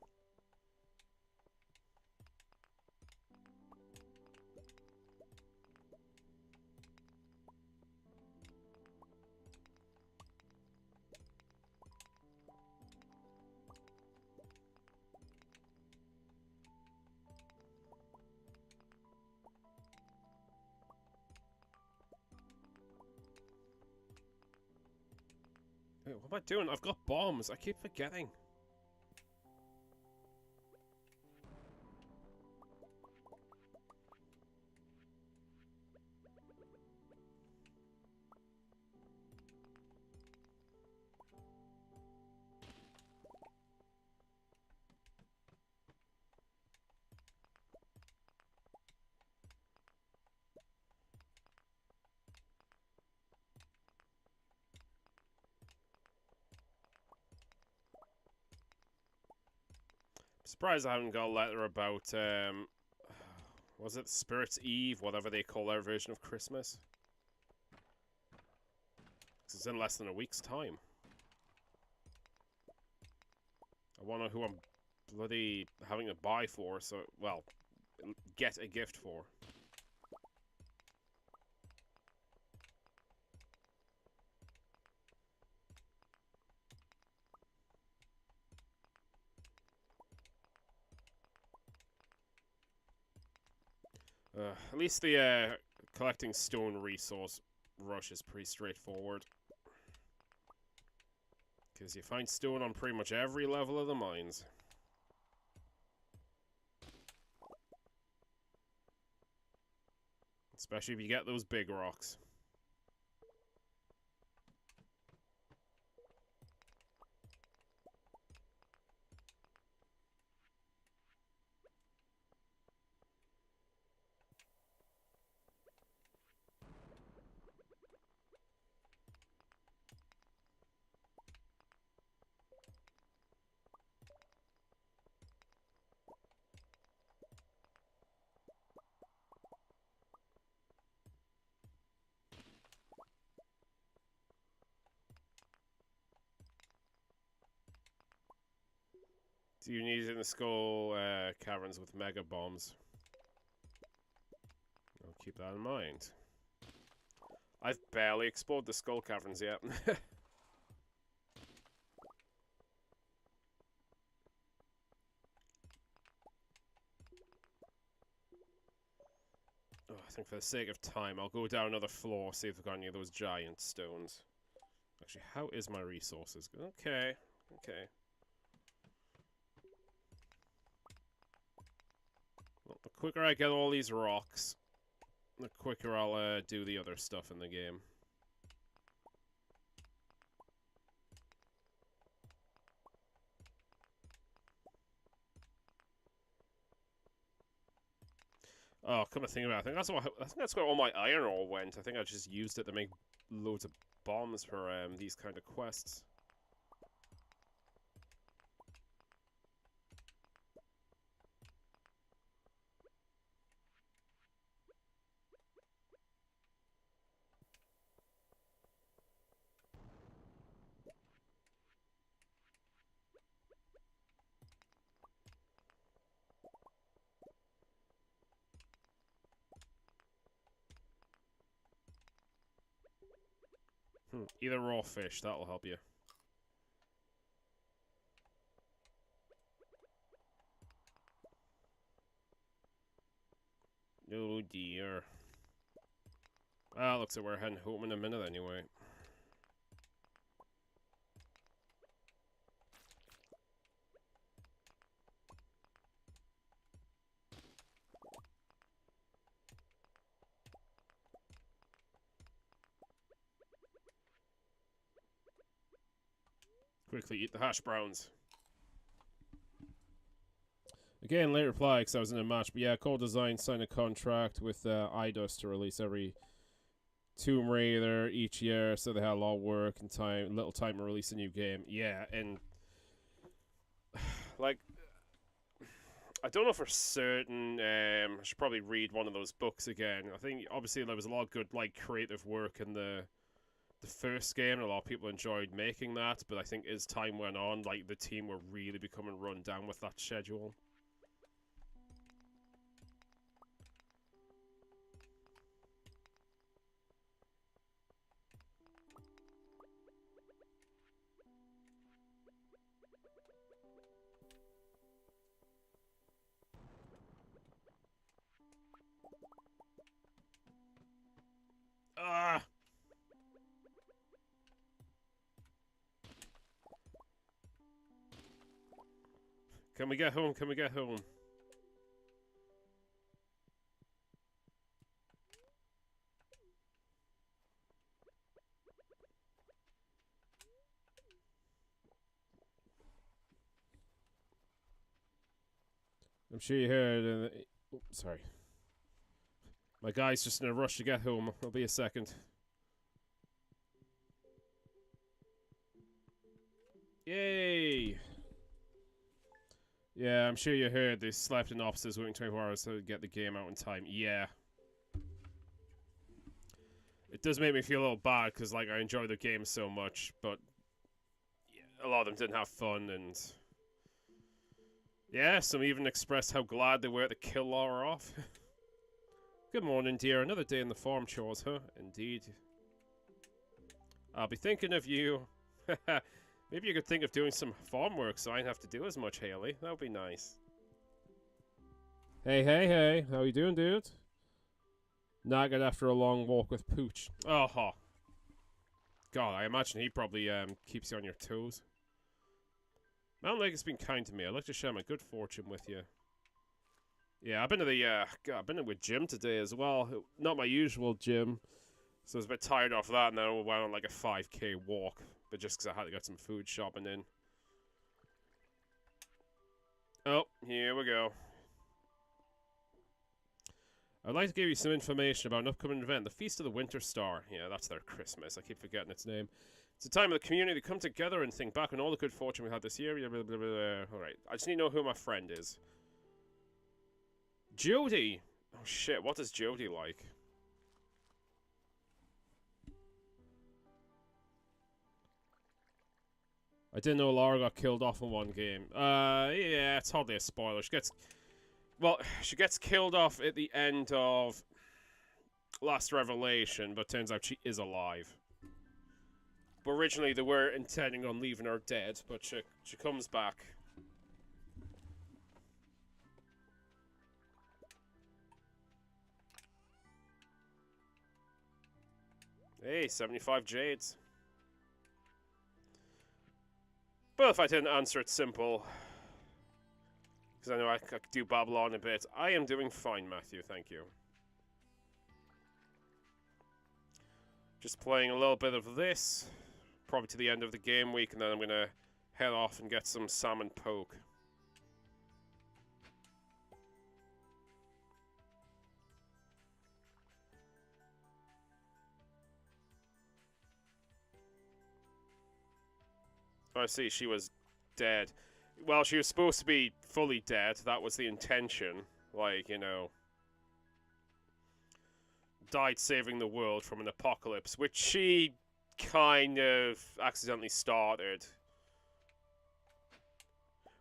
Wait, what am I doing? I've got bombs. I keep forgetting. Surprised I haven't got a letter about, was it Spirit's Eve, whatever they call their version of Christmas? 'Cause it's in less than a week's time. I wonder who I'm bloody having to buy for, so, well, get a gift for. At least the collecting stone resource rush is pretty straightforward. Because you find stone on pretty much every level of the mines. Especially if you get those big rocks. Do you need it in the skull caverns with mega bombs? I'll keep that in mind. I've barely explored the skull caverns yet. Oh, I think for the sake of time, I'll go down another floor, see if I've got any of those giant stones. Actually, how is my resources? Okay, okay. Well, the quicker I get all these rocks, the quicker I'll do the other stuff in the game. Oh, come to think about it, I think that's where all my iron ore went. I think I just used it to make loads of bombs for these kind of quests. Either raw fish, that'll help you. Oh dear. Ah, looks like we're heading home in a minute anyway. Quickly eat the hash browns. Again, late reply because I was in a match. But yeah, Core Design signed a contract with Eidos to release every Tomb Raider each year, so they had a lot of work and time, little time to release a new game. Yeah, and like, I don't know for certain. I should probably read one of those books again. I think obviously there was a lot of good like creative work in the first game, and a lot of people enjoyed making that. But I think as time went on, like the team were really becoming run down with that schedule. Ah! Can we get home? Can we get home? I'm sure you heard. Oh, sorry. My guy's just in a rush to get home. I'll be a second. Yay! Yeah, I'm sure you heard they slept in offices waiting 24 hours to get the game out in time. Yeah. It does make me feel a little bad because, like, I enjoy the game so much, but yeah, a lot of them didn't have fun, and yeah, some even expressed how glad they were to kill Laura off. Good morning, dear. Another day in the farm chores, huh? Indeed. I'll be thinking of you. Maybe you could think of doing some farm work so I don't have to do as much, Haley. That would be nice. Hey, hey, hey. How you doing, dude? Nagged after a long walk with Pooch. Oh, huh. God, I imagine he probably keeps you on your toes. Mountain Lake has been kind to me. I'd like to share my good fortune with you. Yeah, I've been to the God, I've been with gym today as well. Not my usual gym, so I was a bit tired off that, and then I went on like a 5k walk, but just because I had to get some food shopping in. Oh, here we go. I'd like to give you some information about an upcoming event, the Feast of the Winter Star. Yeah, that's their Christmas. I keep forgetting its name. It's a time of the community to come together and think back on all the good fortune we had this year. Blah, blah, blah, blah. Alright, I just need to know who my friend is. Jody! Oh shit, what is Jody like? I didn't know Laura got killed off in one game. Yeah, it's hardly a spoiler. She gets killed off at the end of Last Revelation, but turns out she is alive. But originally they were intending on leaving her dead, but she comes back. Hey, 75 jades. But if I didn't answer it simple, because I know I could do babble on a bit, I am doing fine, Matthew, thank you. Just playing a little bit of this, probably to the end of the game week, and then I'm going to head off and get some salmon poke. I see, she was dead. Well, she was supposed to be fully dead. That was the intention. Like, you know, died saving the world from an apocalypse, which she kind of accidentally started.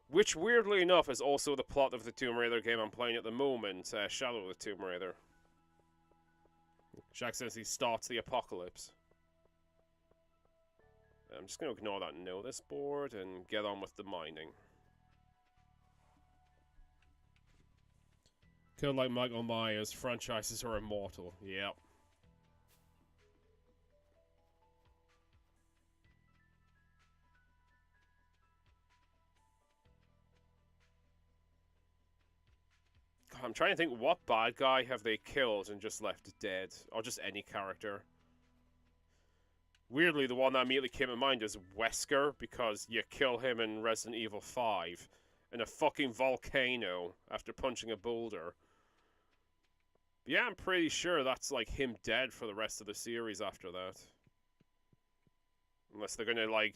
Which, weirdly enough, is also the plot of the Tomb Raider game I'm playing at the moment, Shadow of the Tomb Raider. She accidentally starts the apocalypse. I'm just going to ignore that notice board and get on with the mining. Kind of like Michael Myers, franchises are immortal. Yep. God, I'm trying to think, what bad guy have they killed and just left dead? Or just any character? Weirdly, the one that immediately came to mind is Wesker, because you kill him in Resident Evil 5 in a fucking volcano after punching a boulder. But yeah, I'm pretty sure that's like him dead for the rest of the series after that. Unless they're gonna like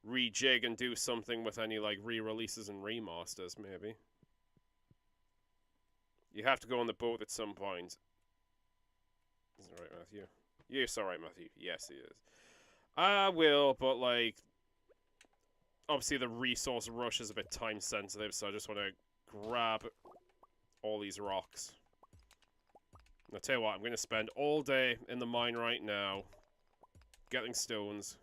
rejig and do something with any like re-releases and remasters, maybe. You have to go on the boat at some point. Is that right, Matthew? Yes, alright, Matthew. Yes, he is. I will, but like, obviously the resource rush is a bit time sensitive, so I just want to grab all these rocks. I'll tell you what, I'm going to spend all day in the mine right now, getting stones.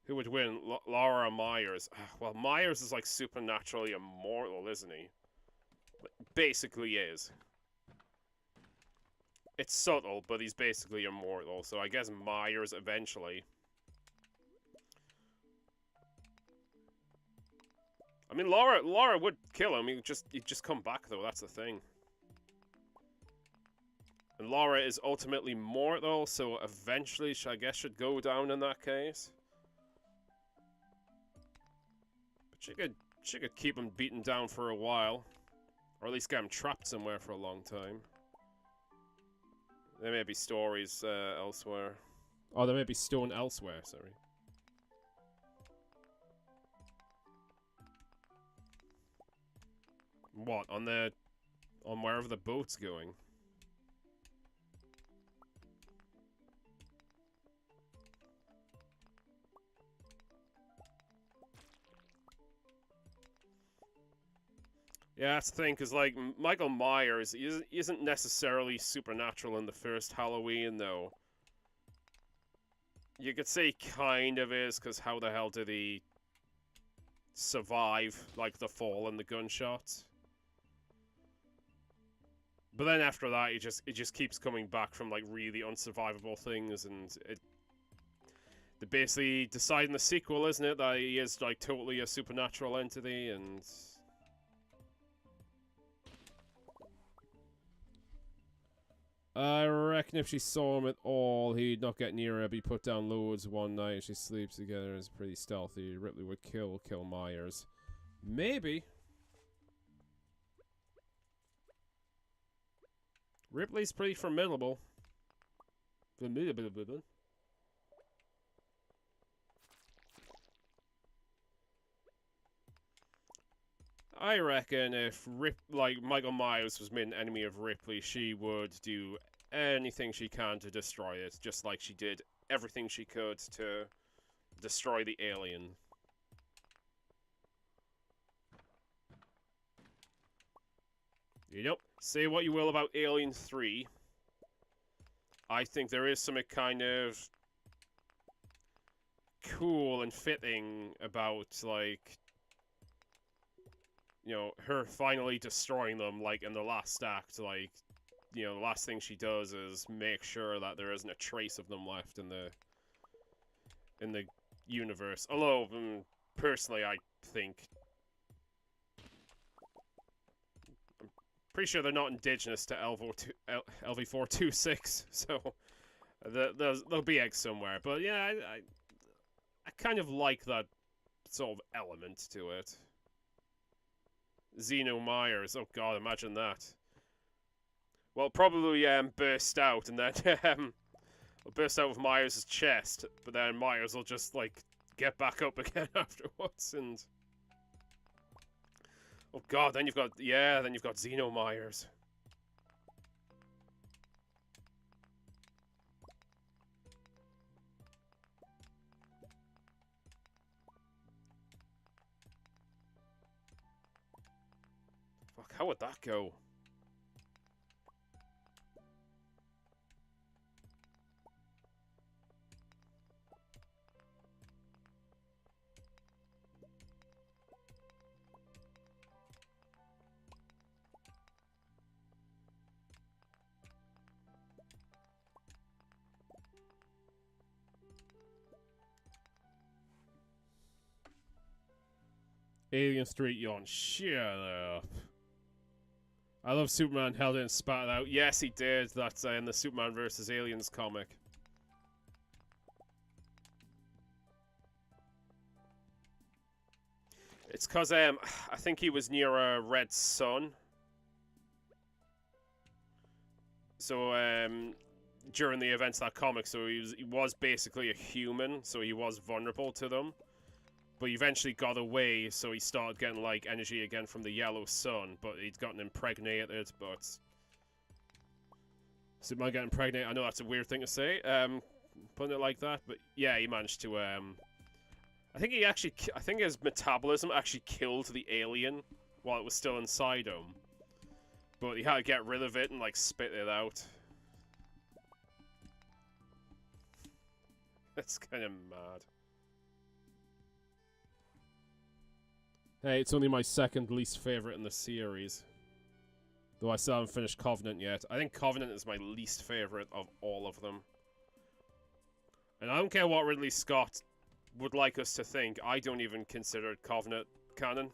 Who would win, Laura or Myers? Well, Myers is like supernaturally immortal, isn't he? Basically is. It's subtle, but he's basically immortal, so I guess Myers eventually. I mean, Laura would kill him. He'd just come back though. That's the thing. And Laura is ultimately mortal, so eventually, I guess, should go down in that case. But she could keep him beaten down for a while, or at least get him trapped somewhere for a long time. There may be stories elsewhere. Oh, there may be stone elsewhere. Sorry. What, on wherever the boat's going? Yeah, that's the thing, because, like, Michael Myers isn't necessarily supernatural in the first Halloween, though. You could say kind of is, because how the hell did he survive, like, the fall and the gunshots? But then after that, it just keeps coming back from like really unsurvivable things, and they basically decide in the sequel, isn't it, that he is like totally a supernatural entity, and I reckon if she saw him at all, he'd not get near her. Be put down loads one night. She sleeps together. It's pretty stealthy. Ripley would kill Myers. Maybe. Ripley's pretty formidable. I reckon if Michael Myers was made an enemy of Ripley, she would do anything she can to destroy it, just like she did everything she could to destroy the alien. You know, say what you will about Alien 3. I think there is something kind of cool and fitting about, like, you know, her finally destroying them, like, in the last act. Like, you know, the last thing she does is make sure that there isn't a trace of them left in the universe. Although, personally, I think... Pretty sure they're not indigenous to LV426, so there'll be eggs somewhere. But yeah, I kind of like that sort of element to it. Xeno Myers, oh god, imagine that. Well, probably burst out, and then will burst out of Myers' chest, but then Myers will just like get back up again afterwards, and. Oh god, then you've got Xeno Myers. Fuck, how would that go? Alien Street Yawn, shut up. I love Superman held it and spat it out. Yes, he did. That's in the Superman vs. Aliens comic. It's because I think he was near a red sun. So during the events of that comic, so he was basically a human, so he was vulnerable to them. But he eventually got away, so he started getting, like, energy again from the yellow sun. But he'd gotten impregnated, but... Superman getting impregnated, I know that's a weird thing to say, putting it like that. But, yeah, he managed to, I think his metabolism actually killed the alien while it was still inside him. But he had to get rid of it and, like, spit it out. That's kind of mad. Hey, it's only my second least favourite in the series. Though I still haven't finished Covenant yet. I think Covenant is my least favourite of all of them. And I don't care what Ridley Scott would like us to think. I don't even consider Covenant canon.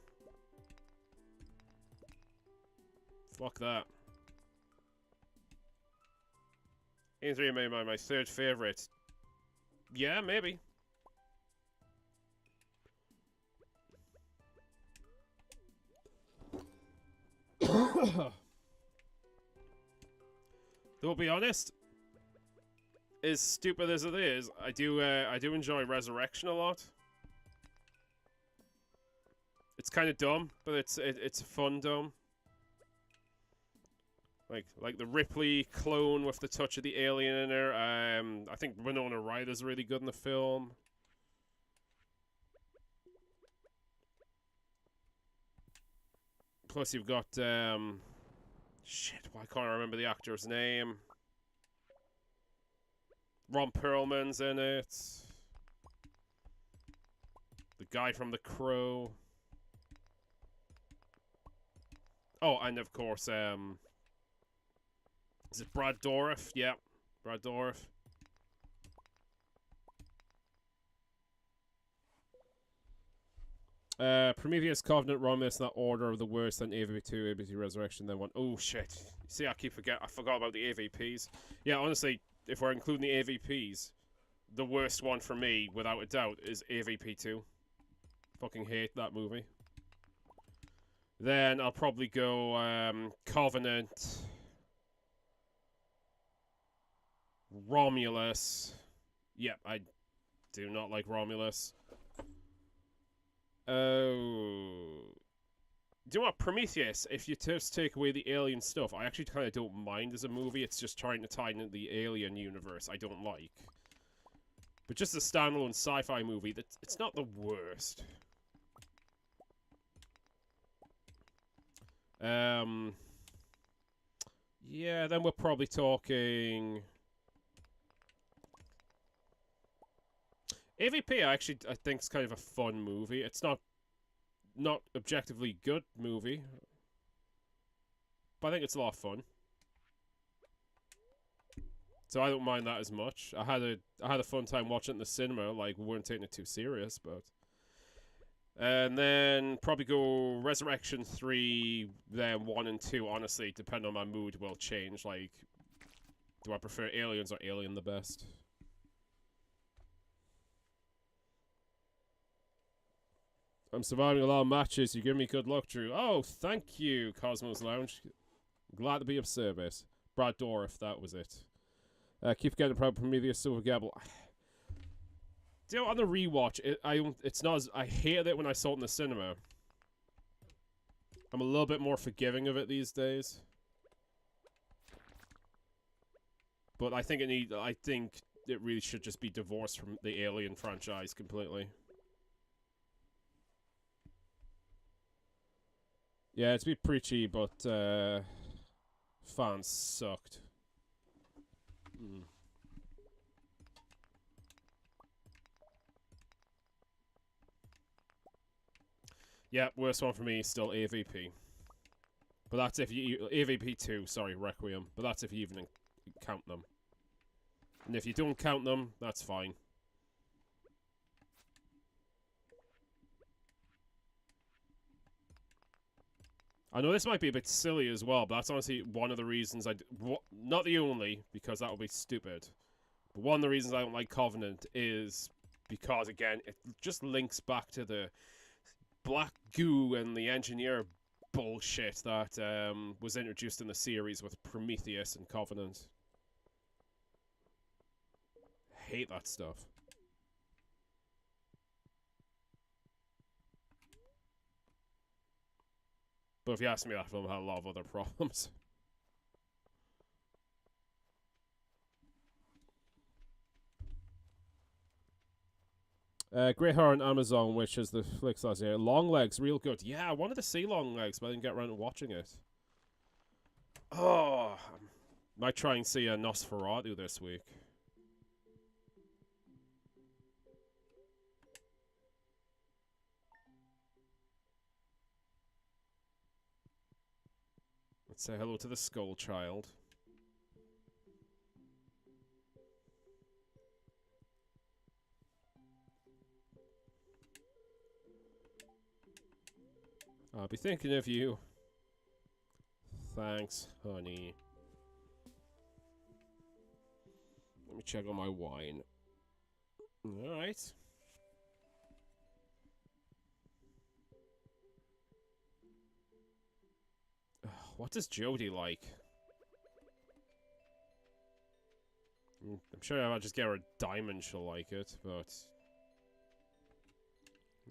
Fuck that. A3 made my third favourite. Yeah, maybe. Though, to be honest, as stupid as it is, I do enjoy Resurrection a lot. It's kind of dumb, but it's fun dumb. Like the Ripley clone with the touch of the alien in her. I think Winona Ryder's really good in the film. Plus, you've got shit. Why can't I remember the actor's name? Ron Perlman's in it. The guy from The Crow. Oh, and of course, is it Brad Dourif? Yeah, Brad Dourif. Prometheus, Covenant, Romulus, in that order of the worst, then AVP2, AVP Resurrection, then one. Oh shit. See, I forgot about the AVPs. Yeah, honestly, if we're including the AVPs, the worst one for me, without a doubt, is AVP2. Fucking hate that movie. Then I'll probably go Covenant, Romulus. Yep, I do not like Romulus. Oh. Do you know what? Prometheus, if you just take away the alien stuff, I actually kind of don't mind as a movie. It's just trying to tie into the alien universe I don't like. But just a standalone sci-fi movie, it's not the worst. Yeah, then we're probably talking... AVP, I think is kind of a fun movie. It's not objectively good movie, but I think it's a lot of fun. So I don't mind that as much. I had a fun time watching it in the cinema. Like, we weren't taking it too serious, but. And then probably go Resurrection 3, then 1 and 2. Honestly, depending on my mood, will change. Like, do I prefer Aliens or Alien the best? I'm surviving a lot of matches. You give me good luck, Drew. Oh, thank you, Cosmos Lounge. Glad to be of service. Brad Dourif, that was it. Keep getting proud Prometheus, Silver Gable. Do you know, on the rewatch, it's not as... I hated it when I saw it in the cinema. I'm a little bit more forgiving of it these days. But I think it really should just be divorced from the Alien franchise completely. Yeah, it's a bit preachy, but fans sucked. Yeah, worst one for me is still AVP. But that's if you... AVP 2, sorry, Requiem. But that's if you even count them. And if you don't count them, that's fine. I know this might be a bit silly as well, but that's honestly one of the reasons not the only, because that would be stupid. But one of the reasons I don't like Covenant is because, again, it just links back to the black goo and the engineer bullshit that was introduced in the series with Prometheus and Covenant. Hate that stuff. But if you ask me, that film had a lot of other problems. Great Horror on Amazon, which is the flick last year. Long Legs, real good. Yeah, I wanted to see Long Legs, but I didn't get around to watching it. Oh, might try and see a Nosferatu this week. Let's say hello to the Skull Child. I'll be thinking of you. Thanks, honey. Let me check on my wine. Alright. What does Jodie like? I'm sure if I just get her a diamond, she'll like it, but...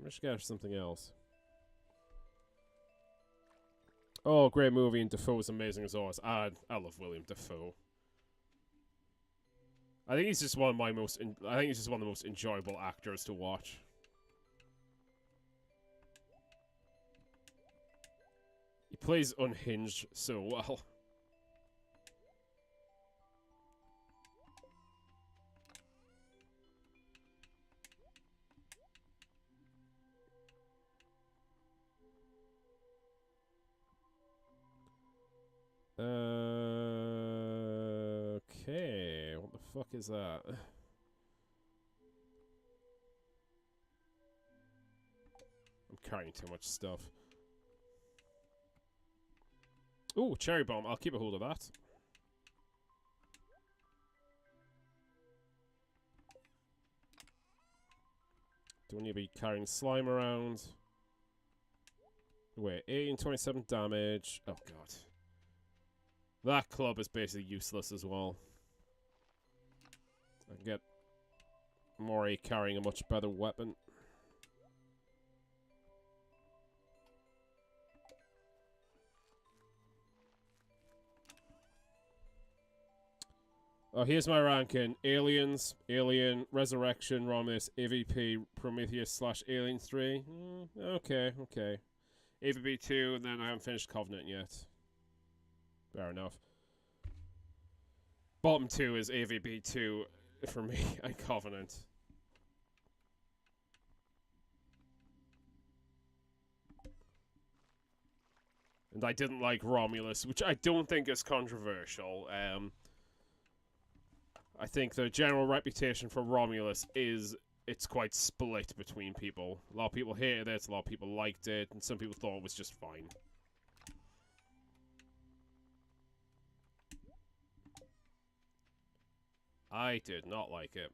let's get her something else. Oh, great movie, and Dafoe's amazing as always. I love William Dafoe. I think he's just one of my most... I think he's just one of the most enjoyable actors to watch. He plays unhinged so well. Okay, what the fuck is that? I'm carrying too much stuff. Ooh, cherry bomb. I'll keep a hold of that. Don't need to be carrying slime around. Wait, 1827 damage. Oh god. That club is basically useless as well. I can get Mori carrying a much better weapon. Oh, here's my ranking. Aliens, Alien, Resurrection, Romulus, AVP, Prometheus / Alien 3. Okay. AVP 2, and then I haven't finished Covenant yet. Fair enough. Bottom 2 is AVP 2 for me and Covenant. And I didn't like Romulus, which I don't think is controversial. I think the general reputation for Romulus is it's quite split between people. A lot of people hated it, a lot of people liked it, and some people thought it was just fine. I did not like it.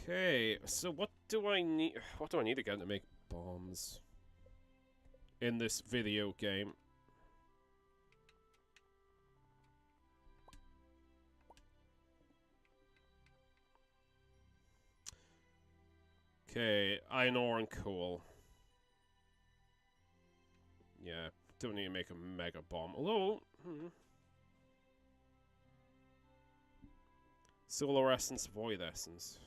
Okay, so what do I need? What do I need again to make bombs in this video game? Okay, iron ore and coal. Yeah, don't need to make a mega bomb. Although, solar essence, void essence.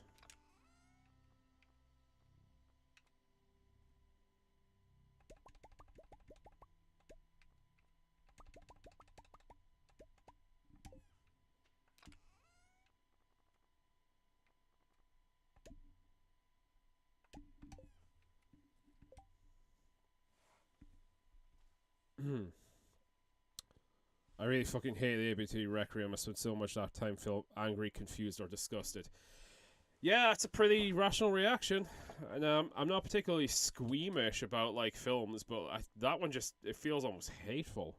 I really fucking hate the ABT Requiem. I spent so much that time feel angry, confused, or disgusted. Yeah, that's a pretty rational reaction. And I'm not particularly squeamish about like films, but that one just it feels almost hateful.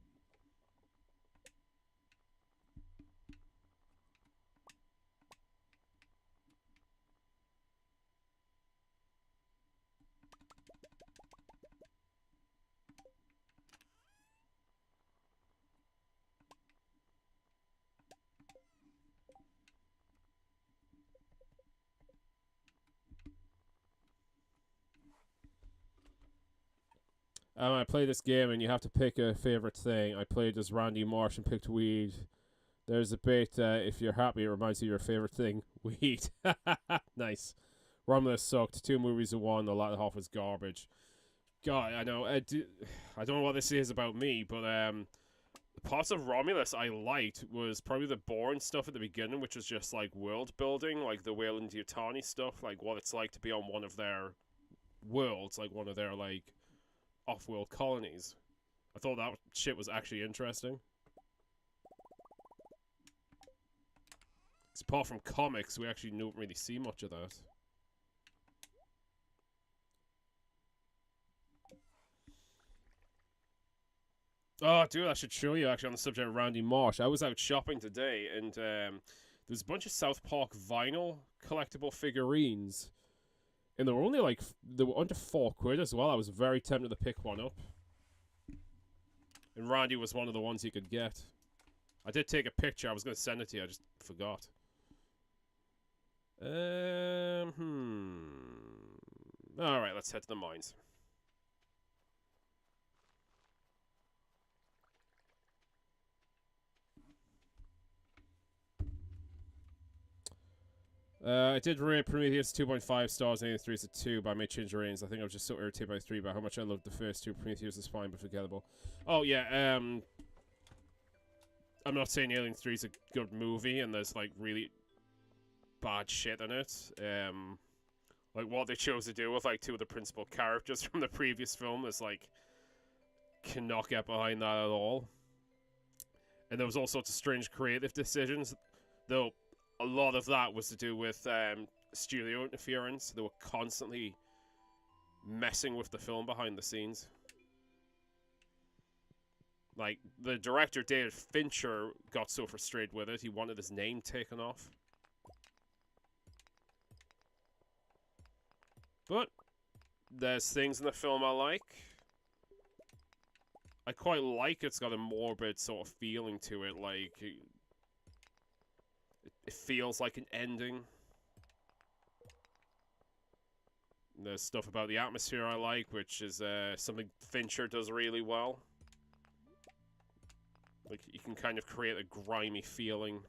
I play this game and you have to pick a favorite thing. I played as Randy Marsh and picked weed. There's a bit, if you're happy, it reminds you of your favorite thing, weed. Nice. Romulus sucked. 2 movies in one. The latter half was garbage. God, I know. I don't know what this is about me, but the parts of Romulus I liked was probably the boring stuff at the beginning, which was just like world building, like the Wayland Yutani stuff, like what it's like to be on one of their worlds, like one of their like off-world colonies. I thought that shit was actually interesting. Apart from comics, we actually don't really see much of that. Oh, dude, I should show you actually on the subject of Randy Marsh. I was out shopping today, and there's a bunch of South Park vinyl collectible figurines, and they were only like they were under £4 as well. I was very tempted to pick one up, and Randy was one of the ones you could get. I did take a picture. I was going to send it to you. I just forgot. Alright, let's head to the mines. I did rate Prometheus 2.5 stars and Alien 3 is a 2, but I may change the ratings. I think I was just so irritated by 3, but how much I loved the first 2. Prometheus is fine, but forgettable. Oh, yeah, I'm not saying Alien 3 is a good movie, and there's, like, really bad shit in it. Like, what they chose to do with, like, 2 of the principal characters from the previous film is, like, cannot get behind that at all. And there was all sorts of strange creative decisions, though a lot of that was to do with studio interference. They were constantly messing with the film behind the scenes. Like, the director, David Fincher, got so frustrated with it, he wanted his name taken off. But there's things in the film I like. I quite like it's got a morbid sort of feeling to it, like it feels like an ending. There's stuff about the atmosphere I like, which is something Fincher does really well. Like, you can kind of create a grimy feeling.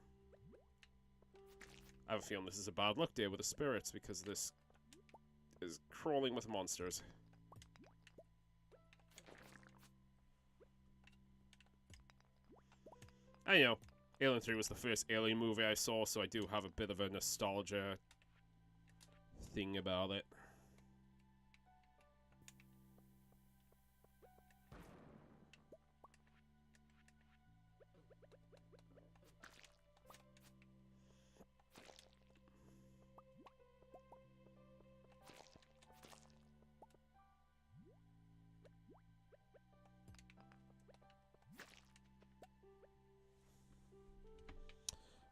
I have a feeling this is a bad luck day with the spirits, because this is crawling with monsters. And, you know, Alien 3 was the first Alien movie I saw, so I do have a bit of a nostalgia thing about it.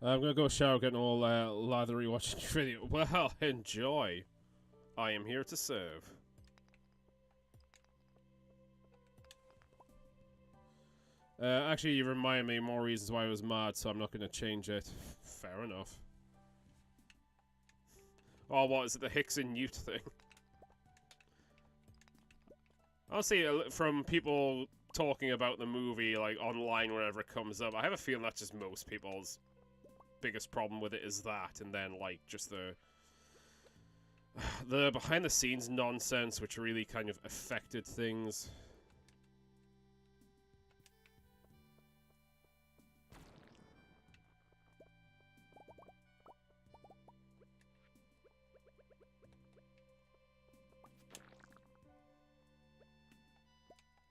I'm gonna go shower, getting all lathery watching your video. Well, enjoy. I am here to serve. Actually, you remind me more reasons why I was mad, so I'm not gonna change it. Fair enough. Oh, what is it? The Hicks and Newt thing? Honestly, from people talking about the movie, like, online whenever it comes up, I have a feeling that's just most people's biggest problem with it is that, and then, like, just the behind-the-scenes nonsense, which really kind of affected things.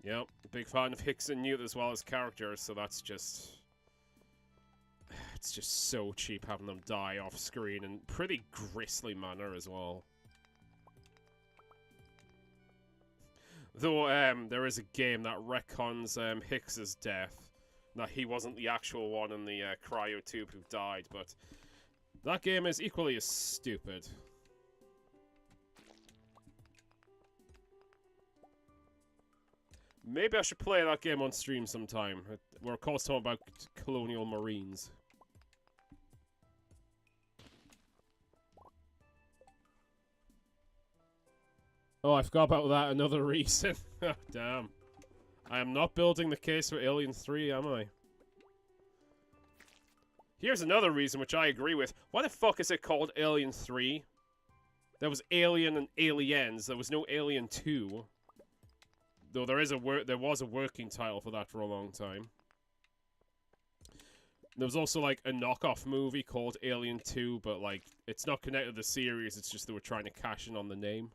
Yep, big fan of Hicks and Newt as well as characters, so that's just it's just so cheap having them die off screen in pretty grisly manner as well. Though, there is a game that retcons Hicks's death. That he wasn't the actual one in the cryotube who died, but that game is equally as stupid. Maybe I should play that game on stream sometime. We're of course talking about colonial marines. Oh, I forgot about that. Another reason. Oh, damn. I am not building the case for Alien 3, am I? Here's another reason which I agree with. Why the fuck is it called Alien 3? There was Alien and Aliens. There was no Alien 2. Though there was a working title for that for a long time. There was also like a knockoff movie called Alien 2, but like it's not connected to the series, it's just they were trying to cash in on the name.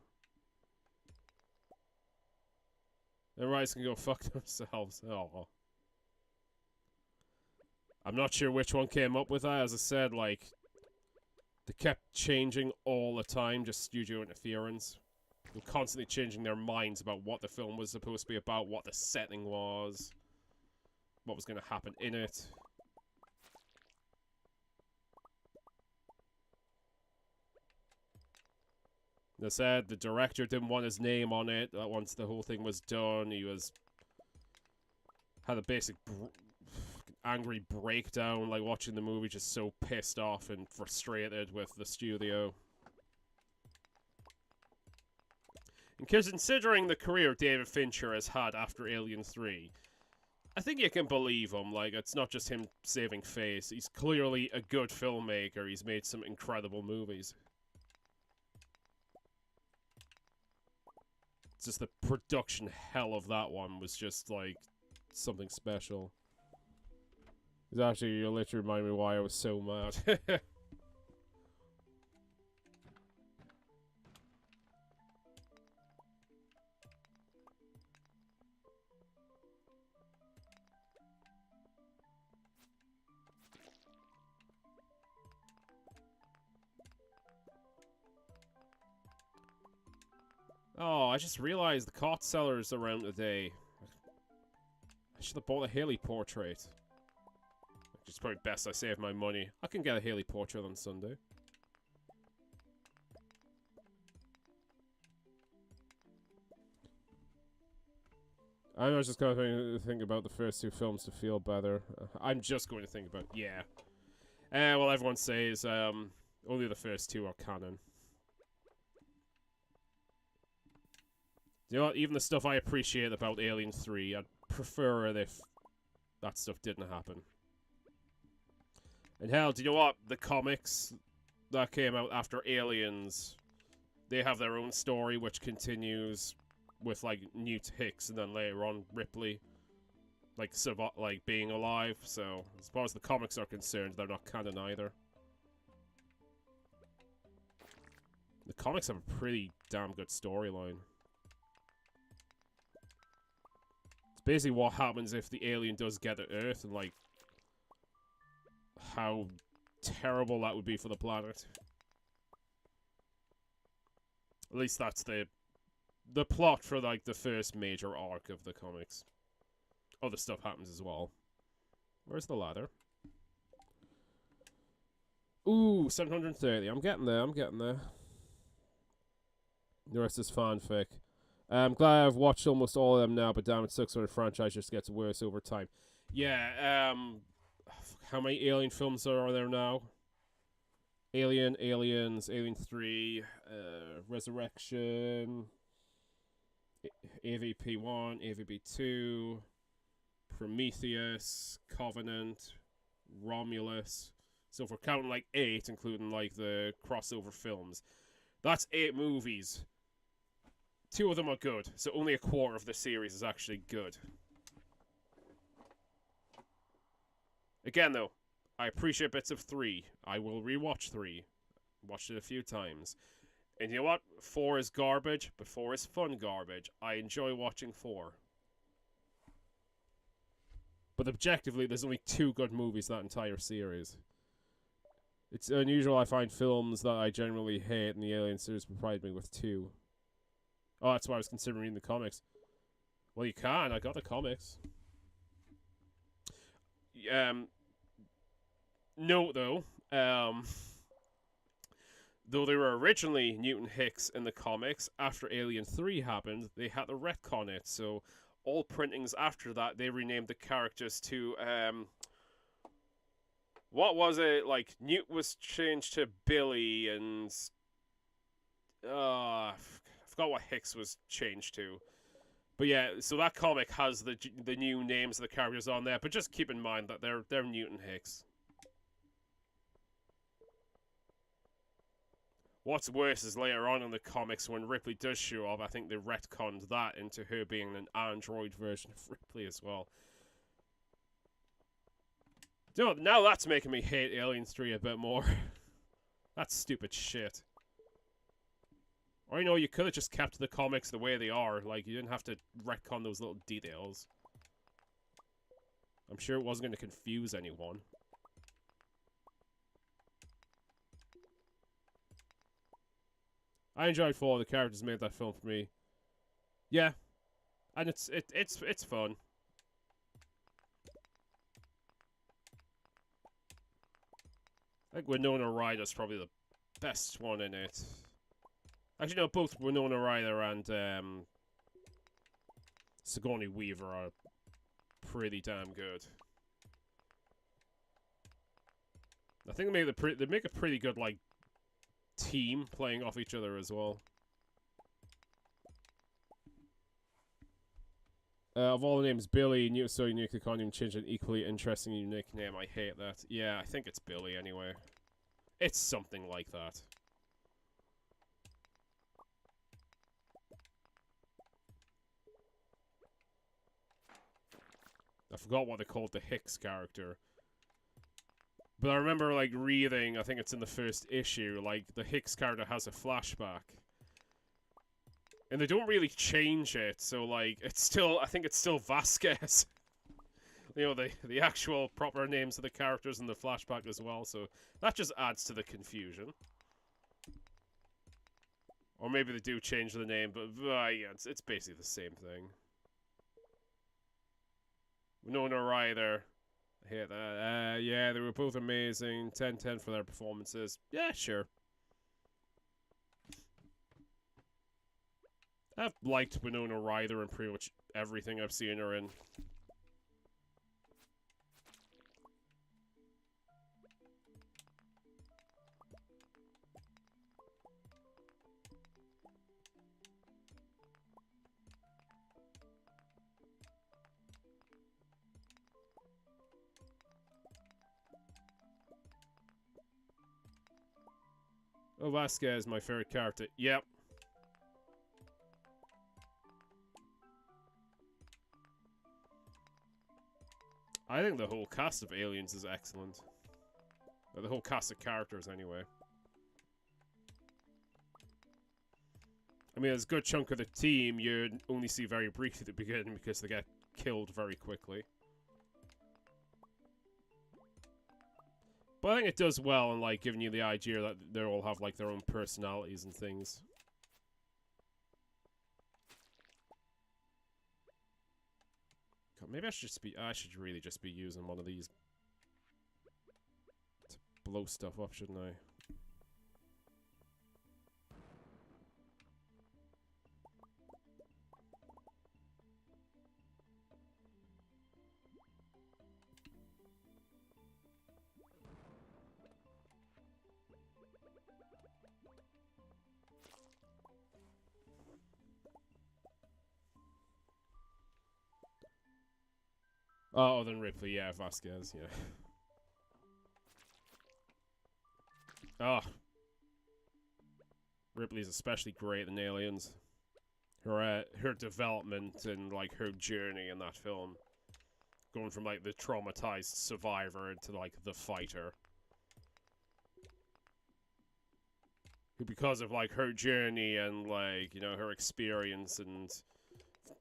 The Rise can go fuck themselves. Oh. I'm not sure which one came up with that. As I said, like, they kept changing all the time, just studio interference. They were constantly changing their minds about what the film was supposed to be about, what the setting was, what was going to happen in it. They said the director didn't want his name on it. Once the whole thing was done, he had a basic angry breakdown, like watching the movie, just so pissed off and frustrated with the studio. And considering the career David Fincher has had after Alien 3, I think you can believe him. Like, it's not just him saving face. He's clearly a good filmmaker. He's made some incredible movies. It's just the production hell of that one was just, like, something special. It's actually, you literally remind me why I was so mad. Oh, I just realized the cart seller's around today. I should have bought a Haley portrait. It's probably best I save my money. I can get a Haley portrait on Sunday. I'm just going to think about the first two films to feel better. I'm just going to think about, yeah. Well, everyone says only the first two are canon. You know what? Even the stuff I appreciate about Alien 3, I'd prefer it if that stuff didn't happen. And hell, do you know what? The comics that came out after Aliens, they have their own story which continues with, like, Newt Hicks and then later on Ripley, like, being alive. So, as far as the comics are concerned, they're not canon either. The comics have a pretty damn good storyline. Basically what happens if the alien does get to Earth and, like, how terrible that would be for the planet. At least that's the plot for, like, the first major arc of the comics. Other stuff happens as well. Where's the ladder? Ooh, 730. I'm getting there, I'm getting there. The rest is fanfic. I'm glad I've watched almost all of them now, but damn, it sucks when the franchise just gets worse over time. Yeah, how many Alien films are there now? Alien, Aliens, Alien 3, Resurrection, AVP 1, AVP 2, Prometheus, Covenant, Romulus. So if we're counting like 8, including like the crossover films, that's 8 movies. 2 of them are good, so only a quarter of the series is actually good. Again, though, I appreciate bits of 3. I will rewatch 3. Watched it a few times. And you know what? 4 is garbage, but 4 is fun garbage. I enjoy watching 4. But objectively, there's only 2 good movies that entire series. It's unusual I find films that I generally hate, and the Alien series provided me with 2. Oh, that's why I was considering reading the comics. Well, you can. I got the comics. No, though. Though they were originally Newton Hicks in the comics, after Alien 3 happened, they had to retcon it. So all printings after that, they renamed the characters to what was it? Like Newt was changed to Billy, and I forgot what Hicks was changed to. But yeah, so that comic has the new names of the characters on there. But just keep in mind that they're Newton Hicks. What's worse is later on in the comics when Ripley does show up, I think they retconned that into her being an android version of Ripley as well. You know, now that's making me hate Aliens 3 a bit more. That's stupid shit. Or, you know, you could have just kept the comics the way they are. Like, you didn't have to retcon those little details. I'm sure it wasn't going to confuse anyone. I enjoyed 4 of the characters made that film for me. Yeah. And it's fun. I think Winona Ryder's probably the best one in it. Actually, no, both Winona Ryder and Sigourney Weaver are pretty damn good. I think they make a pretty good, like, team playing off each other as well. Of all the names, Billy, Newt so unique they can't even change an equally interesting and unique name. I hate that. Yeah, I think it's Billy anyway. It's something like that. I forgot what they called the Hicks character. But I remember, like, reading, I think it's in the first issue, like, the Hicks character has a flashback. And they don't really change it, so, like, it's still, I think it's still Vasquez. You know, the actual proper names of the characters in the flashback as well, so that just adds to the confusion. Or maybe they do change the name, but yeah, it's basically the same thing. Winona Ryder. I hate that. Yeah, they were both amazing. 10/10 for their performances. Yeah, sure. I've liked Winona Ryder in pretty much everything I've seen her in. Oh, Vasquez is my favorite character. Yep. I think the whole cast of Aliens is excellent. Or the whole cast of characters, anyway. I mean, there's a good chunk of the team you only see very briefly at the beginning because they get killed very quickly. But I think it does well in, like, giving you the idea that they all have, like, their own personalities and things. God, maybe I should really just be using one of these to blow stuff up, shouldn't I? Oh, then Ripley, yeah, Vasquez, yeah. Oh. Ripley's especially great in Aliens. Her development and, like, her journey in that film. Going from, like, the traumatized survivor into, like, the fighter. Who, because of, like, her journey and, like, you know, her experience and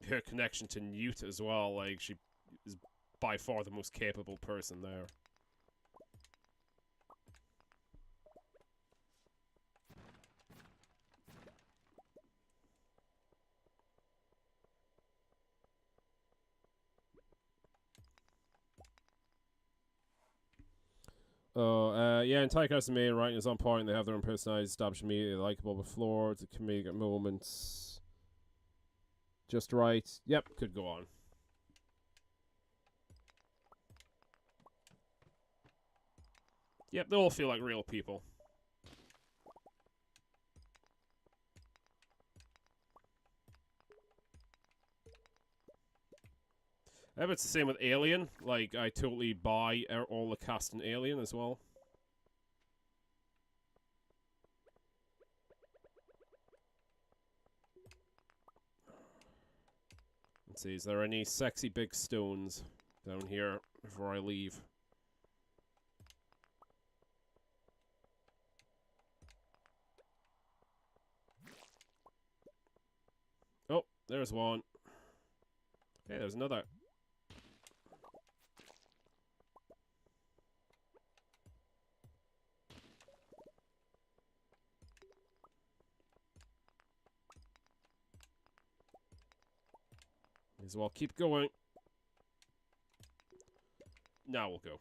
her connection to Newt as well, like, she is by far the most capable person there. Yeah, entire cast is main writing is on point. They have their own personalities, established immediately, likable before, the comedic moments. Just right. Yep, could go on. Yep, they all feel like real people. I bet it's the same with Alien. Like, I totally buy all the cast in Alien as well. Let's see, is there any sexy big stones down here before I leave? Oh, there's one. Hey, there's another. May as well keep going. Now we'll go.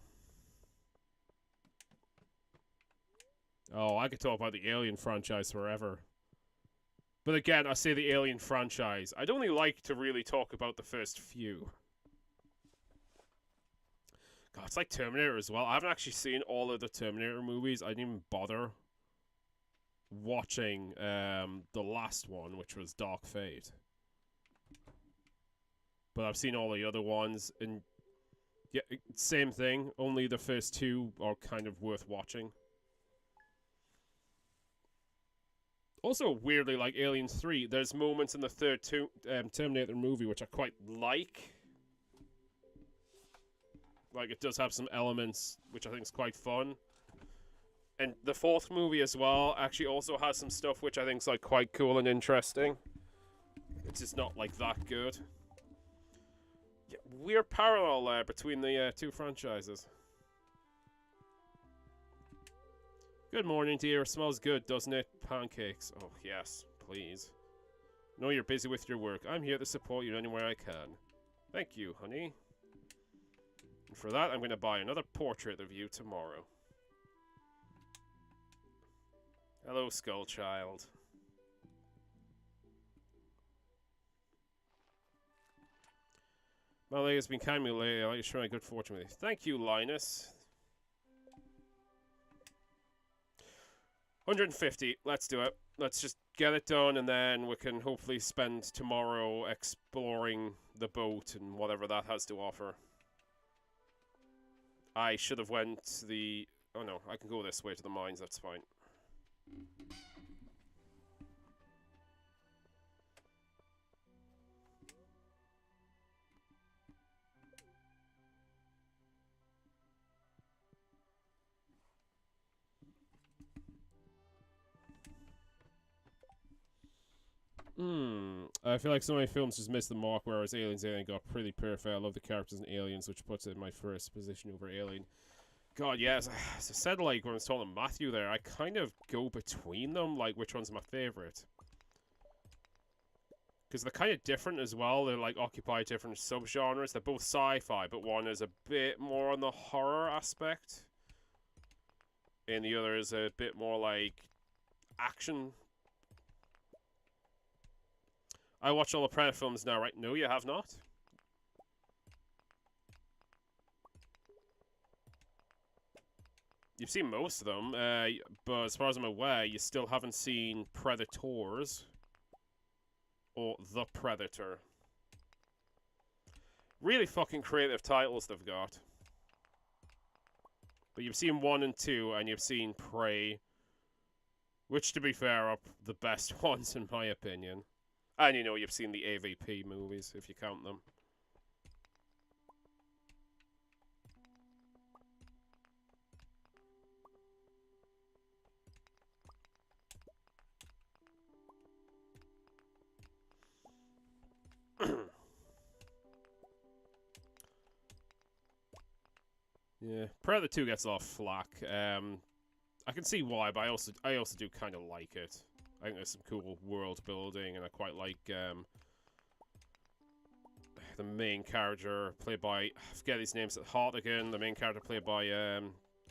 Oh, I could talk about the Alien franchise forever. But again, I say the Alien franchise. I'd only like to really talk about the first few. God, it's like Terminator as well. I haven't actually seen all of the Terminator movies. I didn't even bother watching the last one, which was Dark Fate. But I've seen all the other ones, and yeah, same thing. Only the first two are kind of worth watching. Also, weirdly, like Alien 3, there's moments in the third Terminator movie which I quite like. Like, it does have some elements which I think is quite fun. And the fourth movie as well actually also has some stuff which I think is like quite cool and interesting. It's just not like that good. Yeah, weird parallel there between the two franchises. Good morning, dear. Smells good, doesn't it? Pancakes. Oh, yes, please. Know you're busy with your work. I'm here to support you anywhere I can. Thank you, honey. And for that, I'm going to buy another portrait of you tomorrow. Hello, Skull Child. My leg has been kind of lately. I'd like to share my good fortune with you. Thank you, Linus. 150. Let's do it. Let's just get it done, and then we can hopefully spend tomorrow exploring the boat and whatever that has to offer. I should have went to the... Oh no, I can go this way to the mines, that's fine. I feel like so many films just missed the mark, whereas Alien got pretty perfect. I love the characters in Aliens, which puts it in my first position over Alien. God, yes. As I said, like, when I was talking to Matthew there, I kind of go between them, like, which one's my favorite. Because they're kind of different as well. They, like, occupy different subgenres. They're both sci-fi, but one is a bit more on the horror aspect. And the other is a bit more, like, action. I watch all the Predator films now, right? No, you have not? You've seen most of them, but as far as I'm aware, you still haven't seen Predators or The Predator. Really fucking creative titles they've got. But you've seen 1 and 2, and you've seen Prey, which, to be fair, are the best ones in my opinion. And you know, you've seen the AVP movies, if you count them. Yeah, Predator 2 gets a lot of flack. I can see why, but I also do kind of like it. I think there's some cool world building, and I quite like the main character played by, I forget his name's at heart again. The main character played by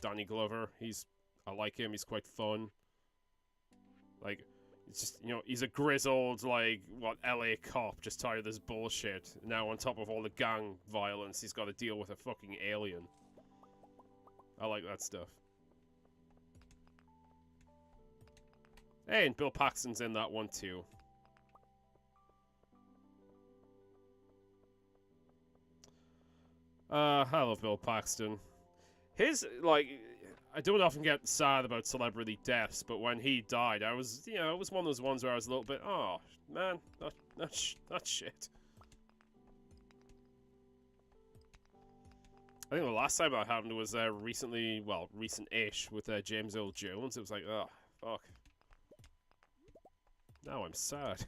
Danny Glover. I like him. He's quite fun. Like, it's just, you know, he's a grizzled, like, LA cop just tired of this bullshit. Now, on top of all the gang violence, he's got to deal with a fucking alien. I like that stuff. Hey, and Bill Paxton's in that one too. I love Bill Paxton. His, like, I don't often get sad about celebrity deaths, but when he died, I was, you know, it was one of those ones where I was a little bit, oh, man, that shit. I think the last time that happened was recently, well, recent-ish with James Earl Jones. It was like, oh, fuck. Now I'm sad.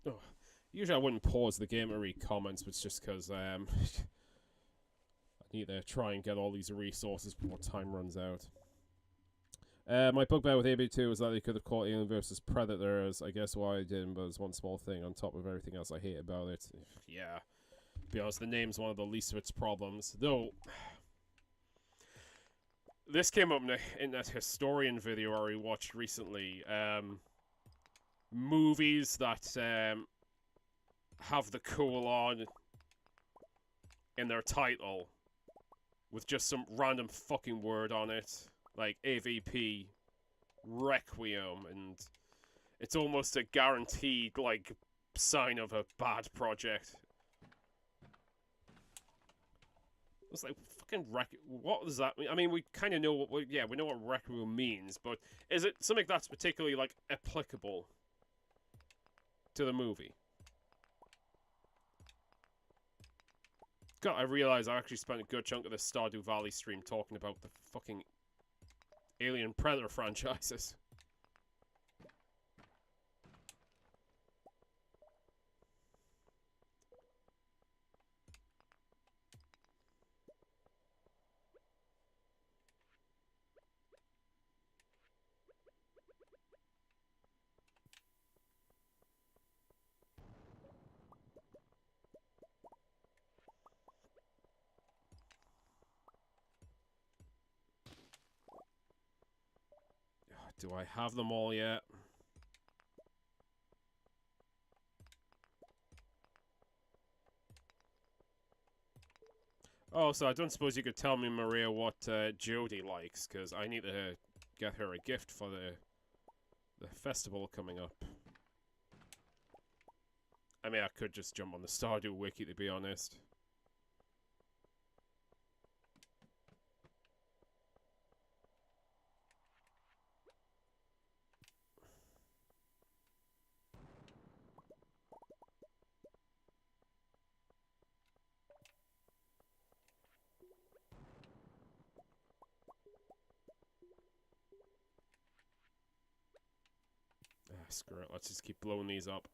Oh, usually I wouldn't pause the game to read comments, but it's just because I need to try and get all these resources before time runs out. My bugbear with AB2 is that they could have caught Alien versus Predators. I guess why I didn't, but there's one small thing on top of everything else I hate about it. Yeah, to be honest, the name's one of the least of its problems. Though, this came up in that historian video I watched recently. Movies that have the colon in their title with just some random fucking word on it, like AVP, Requiem, and it's almost a guaranteed, like, sign of a bad project. It's like, fucking what does that mean? I mean, we kind of know what, we know what Requiem means, but is it something that's particularly, like, applicable to the movie? God, I realize I actually spent a good chunk of the Stardew Valley stream talking about the fucking Alien Predator franchises. Do I have them all yet? Oh, so I don't suppose you could tell me, Maria, what Jodie likes, because I need to get her a gift for the festival coming up. I mean, I could just jump on the Stardew Wiki, to be honest. Screw it, let's just keep blowing these up.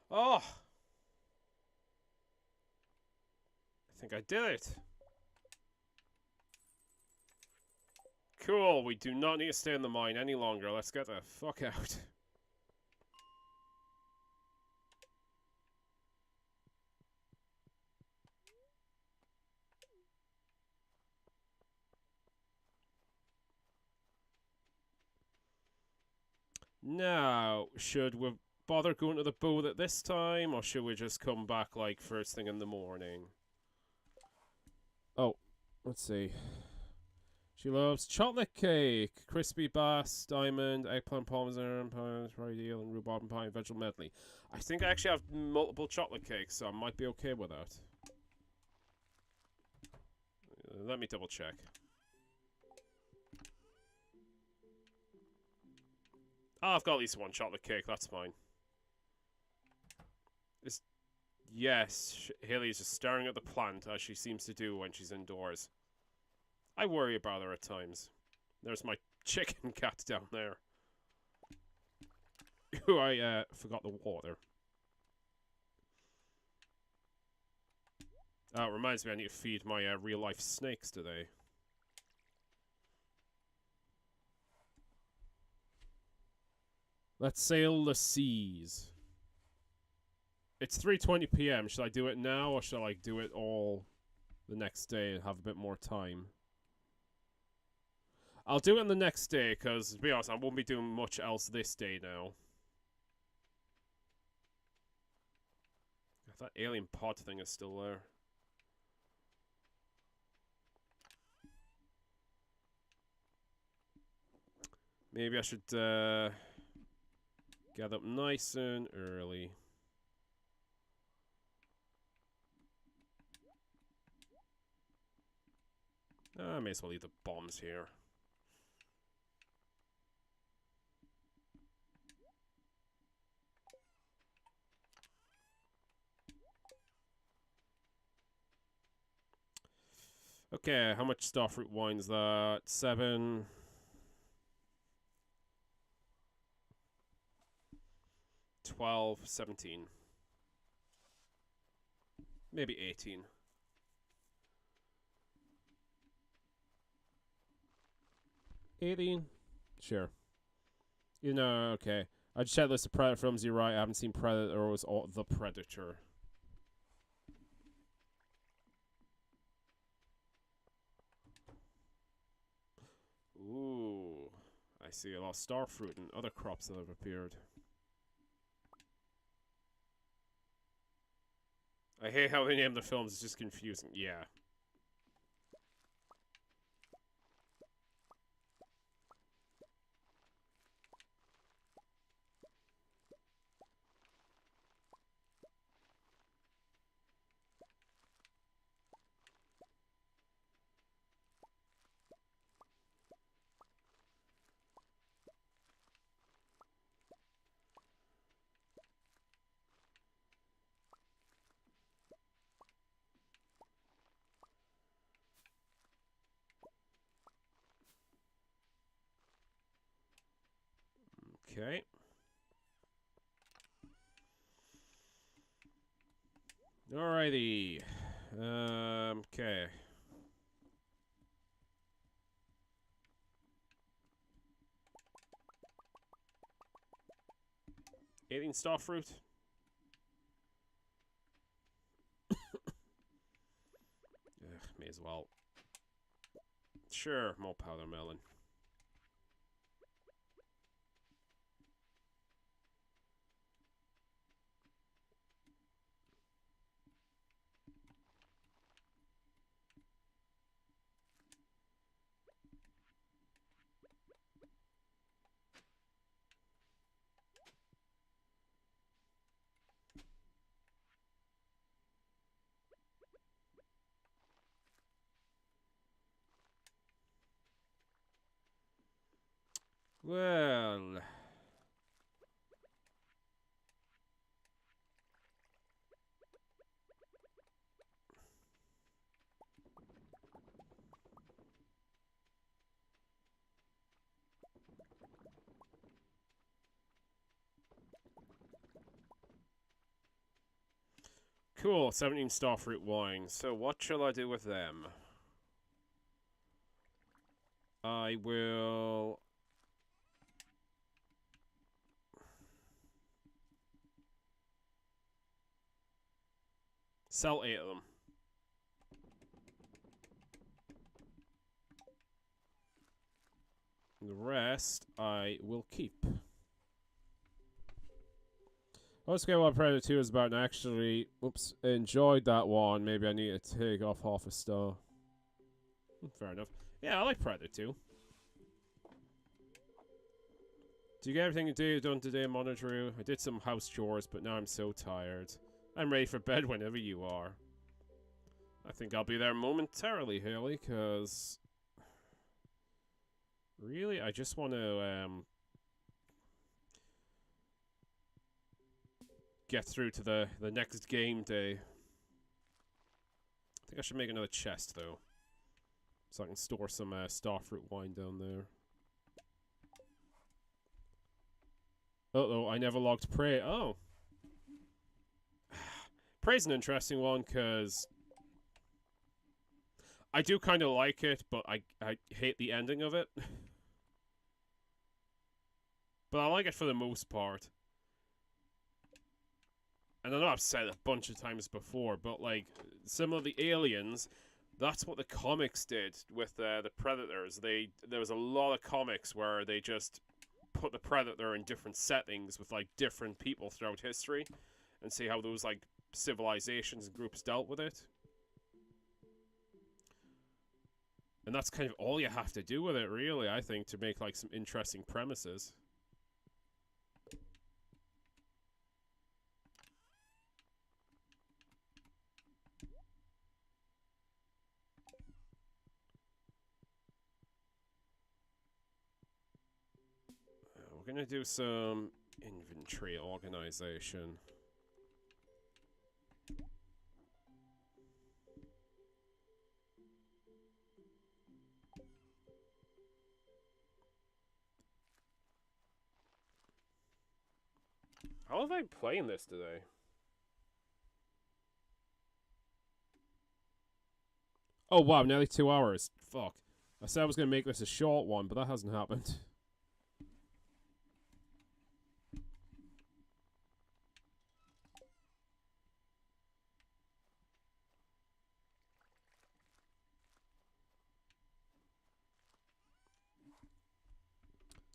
Oh! I think I did it. Cool, we do not need to stay in the mine any longer. Let's get the fuck out. Now, should we bother going to the boat at this time, or should we just come back, like, first thing in the morning? Oh, let's see. She loves chocolate cake, crispy bass, diamond, eggplant parmesan, fried eel, and rhubarb and pie, and vegetable medley. I think I actually have multiple chocolate cakes, so I might be okay with that. Let me double check. Oh, I've got at least one chocolate cake, that's fine. Yes, Haley's just staring at the plant, as she seems to do when she's indoors. I worry about her at times. There's my chicken cat down there. Who I forgot the water. Oh, it reminds me I need to feed my real-life snakes today. Let's sail the seas. It's 3:20 p.m. Should I do it now, or should I do it all the next day and have a bit more time? I'll do it on the next day, because, to be honest, I won't be doing much else this day now. That alien pod thing is still there. Maybe I should get up nice and early. I may as well leave the bombs here. Okay, how much starfruit wine is that? 7. 12, 17. Maybe 18. Sure. You know, okay. I just checked the list of Predator films, you're right, I haven't seen Predator or The Predator. Ooh. I see a lot of starfruit and other crops that have appeared. I hate how they name the films, it's just confusing. Yeah. Okay. Alrighty. Okay. Alien starfruit. May as well. Sure, more powder melon. Well... Cool, 17 starfruit wine. So what shall I do with them? I will... sell 8 of them. The rest I will keep. Let's get what Predator 2 is about and actually, oops, enjoyed that one. Maybe I need to take off half a star. Fair enough. Yeah, I like Predator too. Do you get everything you do done today, Monodrew? I did some house chores, but now I'm so tired. I'm ready for bed whenever you are. I think I'll be there momentarily, Haley, because... Really, I just want to, get through to the next game day. I think I should make another chest, though. So I can store some starfruit wine down there. Uh-oh, I never logged Prey. Oh. Prey's an interesting one, because... I do kind of like it, but I hate the ending of it. But I like it for the most part. And I know I've said it a bunch of times before, but like, similar to the Aliens, that's what the comics did with the Predators. There was a lot of comics where they just put the Predator in different settings with like different people throughout history, and see how those like civilizations and groups dealt with it. And that's kind of all you have to do with it, really, I think, to make like some interesting premises. We're gonna do some inventory organization. How have I playing this today? Oh wow, nearly 2 hours. Fuck. I said I was gonna make this a short one, but that hasn't happened.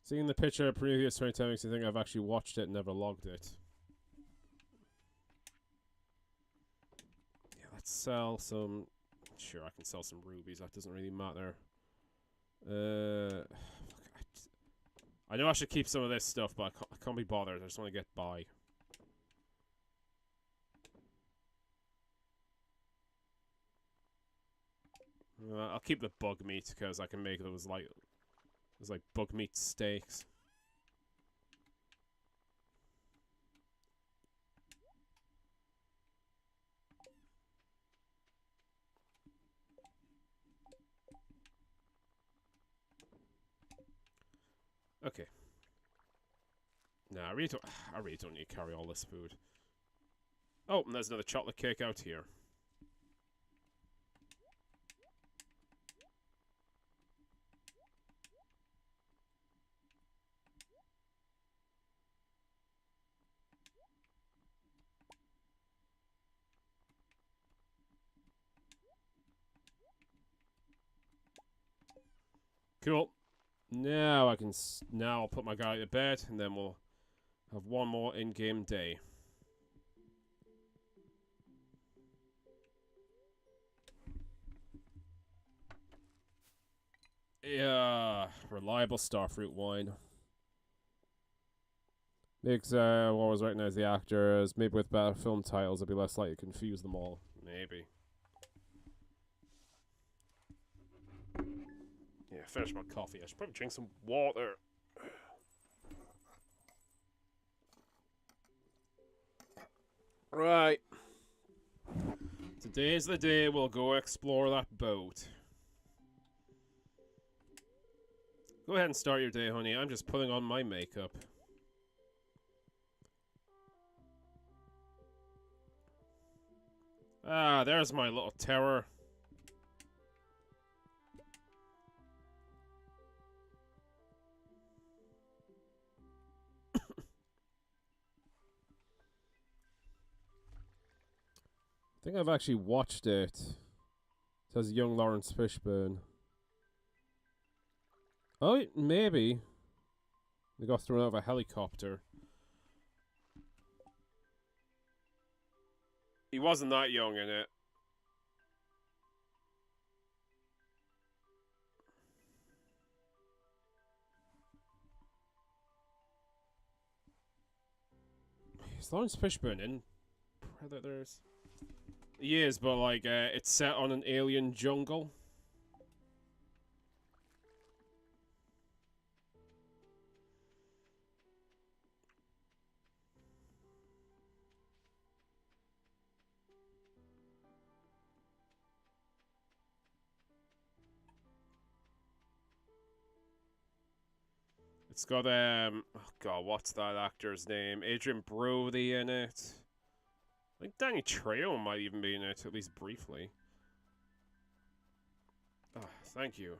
Seeing the picture of previous 20 makes me think I've actually watched it and never logged it. Yeah, let's sell some... Sure, I can sell some rubies. That doesn't really matter. I know I should keep some of this stuff, but I can't be bothered. I just want to get by. I'll keep the bug meat because I can make those like bug meat steaks. Okay. Nah, I really don't need to carry all this food. Oh, and there's another chocolate cake out here. Cool. Now I can. Now I'll put my guy to bed, and then we'll have one more in-game day. Yeah, reliable starfruit wine. Makes what was recognized the actors. Maybe with better film titles, it'd be less likely to confuse them all. Maybe. Yeah, finish my coffee. I should probably drink some water. Right. Today's the day we'll go explore that boat. Go ahead and start your day, honey. I'm just putting on my makeup. Ah, there's my little tower. I think I've actually watched it. It says young Lawrence Fishburne. Oh, maybe. They got thrown out of a helicopter. He wasn't that young in it. Is Lawrence Fishburne in Predators? He is, but like, it's set on an alien jungle. It's got, oh god, what's that actor's name? Adrian Brody in it. I think Danny Trejo might even be in it, at least briefly. Oh, thank you.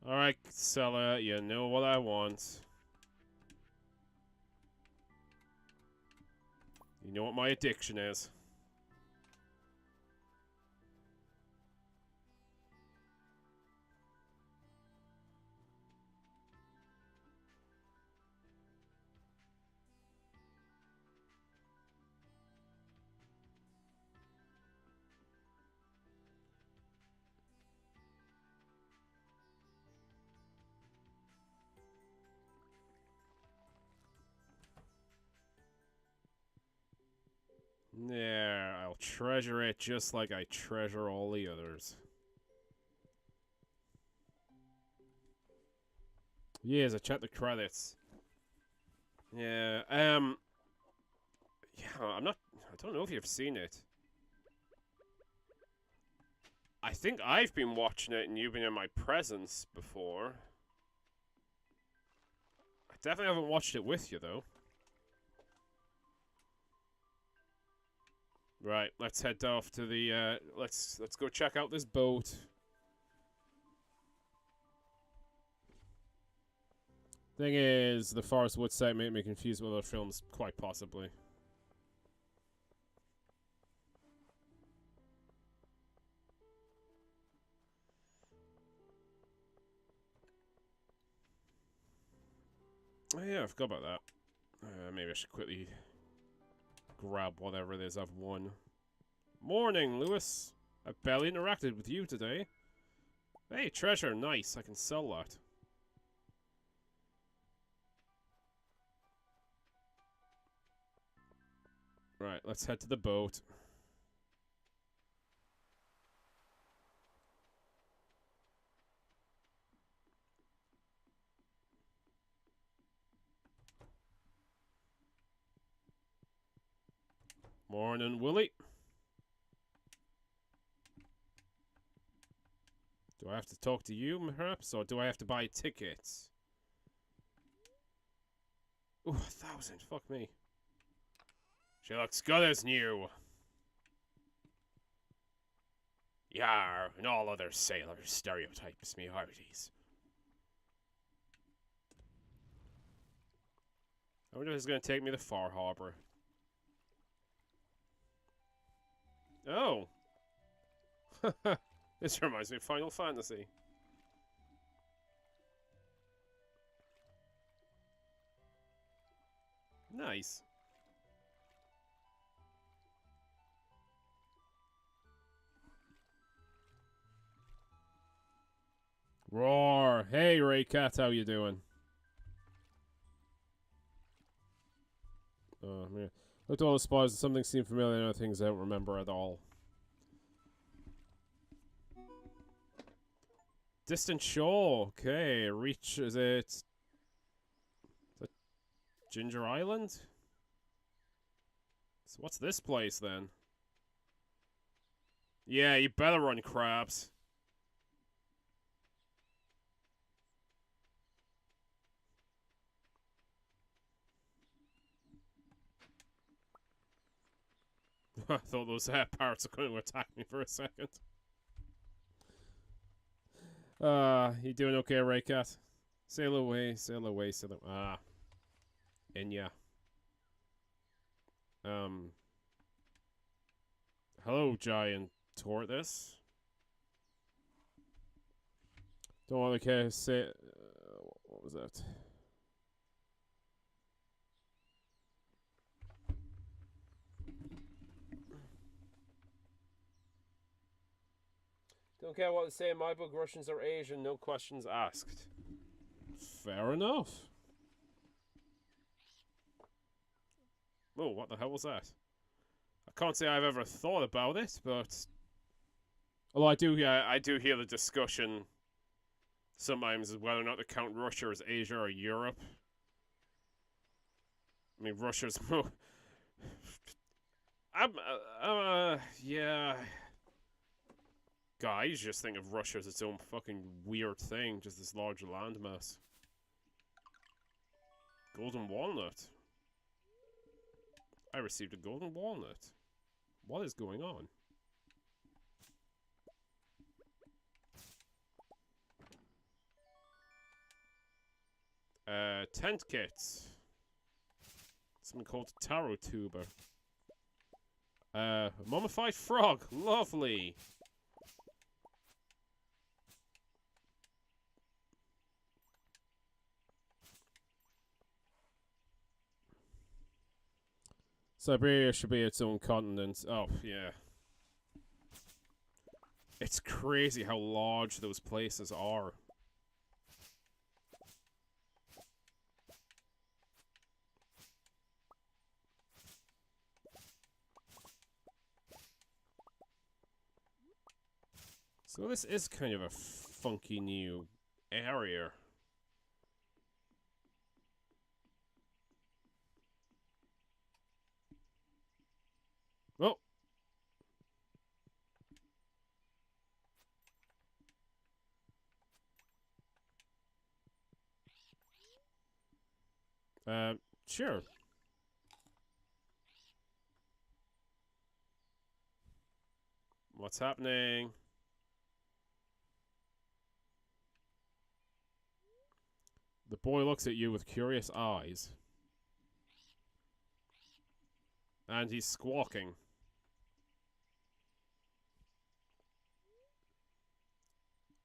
Alright, Casella, you know what I want. You know what my addiction is. There, I'll treasure it just like I treasure all the others. Yes, I checked the credits. Yeah, yeah, I don't know if you've seen it. I think I've been watching it and you've been in my presence before. I definitely haven't watched it with you, though. Right, let's head off to the, let's go check out this boat. Thing is, the Forest Woods site made me confused with other films, quite possibly. Oh yeah, I forgot about that. Maybe I should quickly grab whatever it is I've won. Morning, Lewis. I've barely interacted with you today. Hey, treasure, nice. I can sell that. Right, let's head to the boat. Morning, Willie. Do I have to talk to you, perhaps, or do I have to buy tickets? Ooh, 1,000. Fuck me. She looks good as new. Yar, and all other sailors stereotypes me hearties. I wonder if it's going to take me to Far Harbor. Oh. This reminds me of Final Fantasy. Nice. Roar. Hey, Raycat, how you doing? Oh, man. Looked at all the spies and something seemed familiar and other things I don't remember at all. Distant shore. Okay, reach, is it Ginger Island? So what's this place then? Yeah, you better run, crabs. I thought those parrots were going to attack me for a second. You doing okay, Raycat? Sail away, sail away, sail away. Ah. Inya. Hello, giant tortoise. Don't want to say. What was that? Don't care what they say in my book, Russians are Asian, no questions asked. Fair enough. Oh, what the hell was that? I can't say I've ever thought about it, but although I do hear the discussion sometimes as whether or not to count Russia as Asia or Europe. I mean, Russia's more. Yeah. God, I just think of Russia as its own fucking weird thing, just this large landmass. Golden walnut. I received a golden walnut. What is going on? Tent kits. Something called taro tuber. Mummified frog. Lovely. Siberia should be its own continent. Oh, yeah. It's crazy how large those places are. So this is kind of a funky new area. Oh. Sure. What's happening? The boy looks at you with curious eyes. And he's squawking.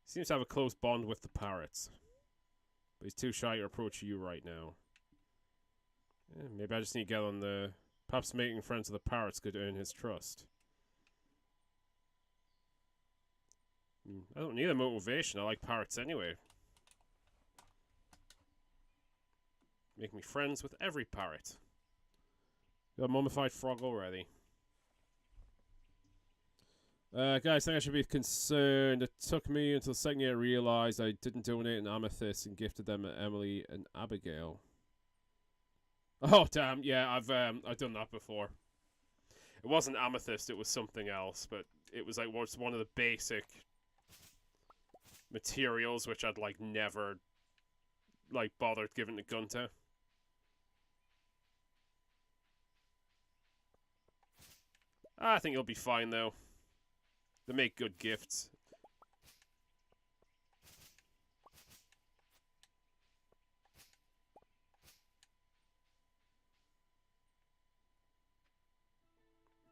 Seems to have a close bond with the parrots. But he's too shy to approach you right now. Maybe I just need to get on the... Perhaps making friends with the parrots could earn his trust. I don't need a motivation. I like parrots anyway. Make me friends with every parrot. Got a mummified frog already. Guys, I think I should be concerned. It took me until the second year to realize I didn't donate an amethyst and gifted them to Emily and Abigail. Oh damn! Yeah, I've done that before. It wasn't amethyst; it was something else, but it was like one of the basic materials which I'd like never like bothered giving to Gunta. I think you'll be fine though. They make good gifts.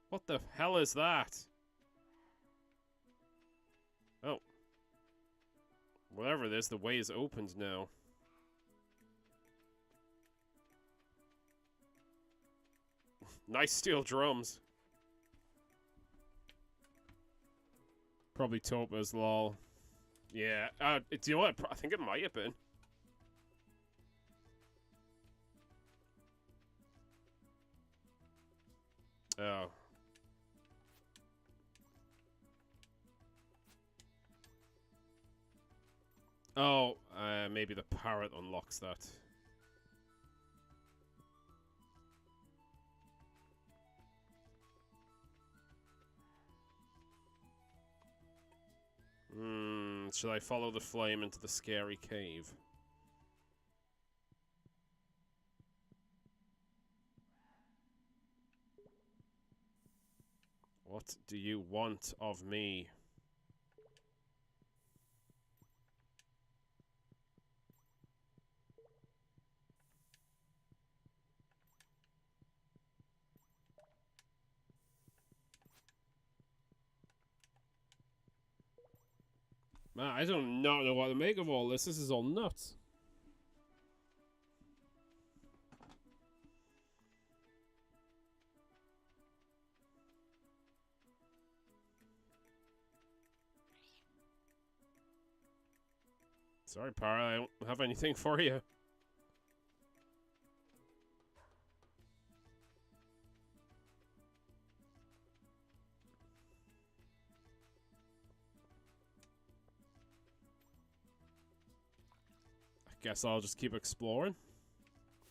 What the hell is that? Oh. Whatever it is, the way is opened now. Nice steel drums. Probably Topa's, lol. Yeah, do you know what? I think it might have been. Oh. Oh, maybe the parrot unlocks that. Should I follow the flame into the scary cave? What do you want of me? Man, I do not know what to make of all this. This is all nuts. Sorry, Para, I don't have anything for you. Guess I'll just keep exploring.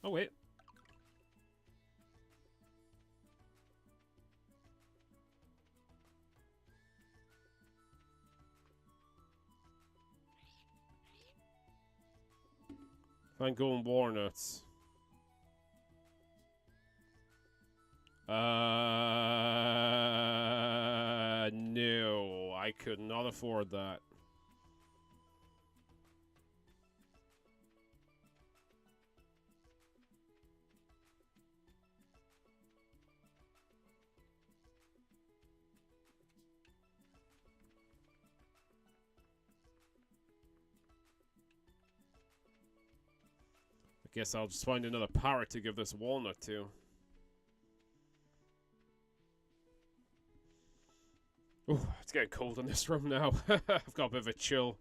Oh, wait. Find golden walnuts. No. I could not afford that. I guess I'll just find another parrot to give this walnut to. Ooh, it's getting cold in this room now. I've got a bit of a chill.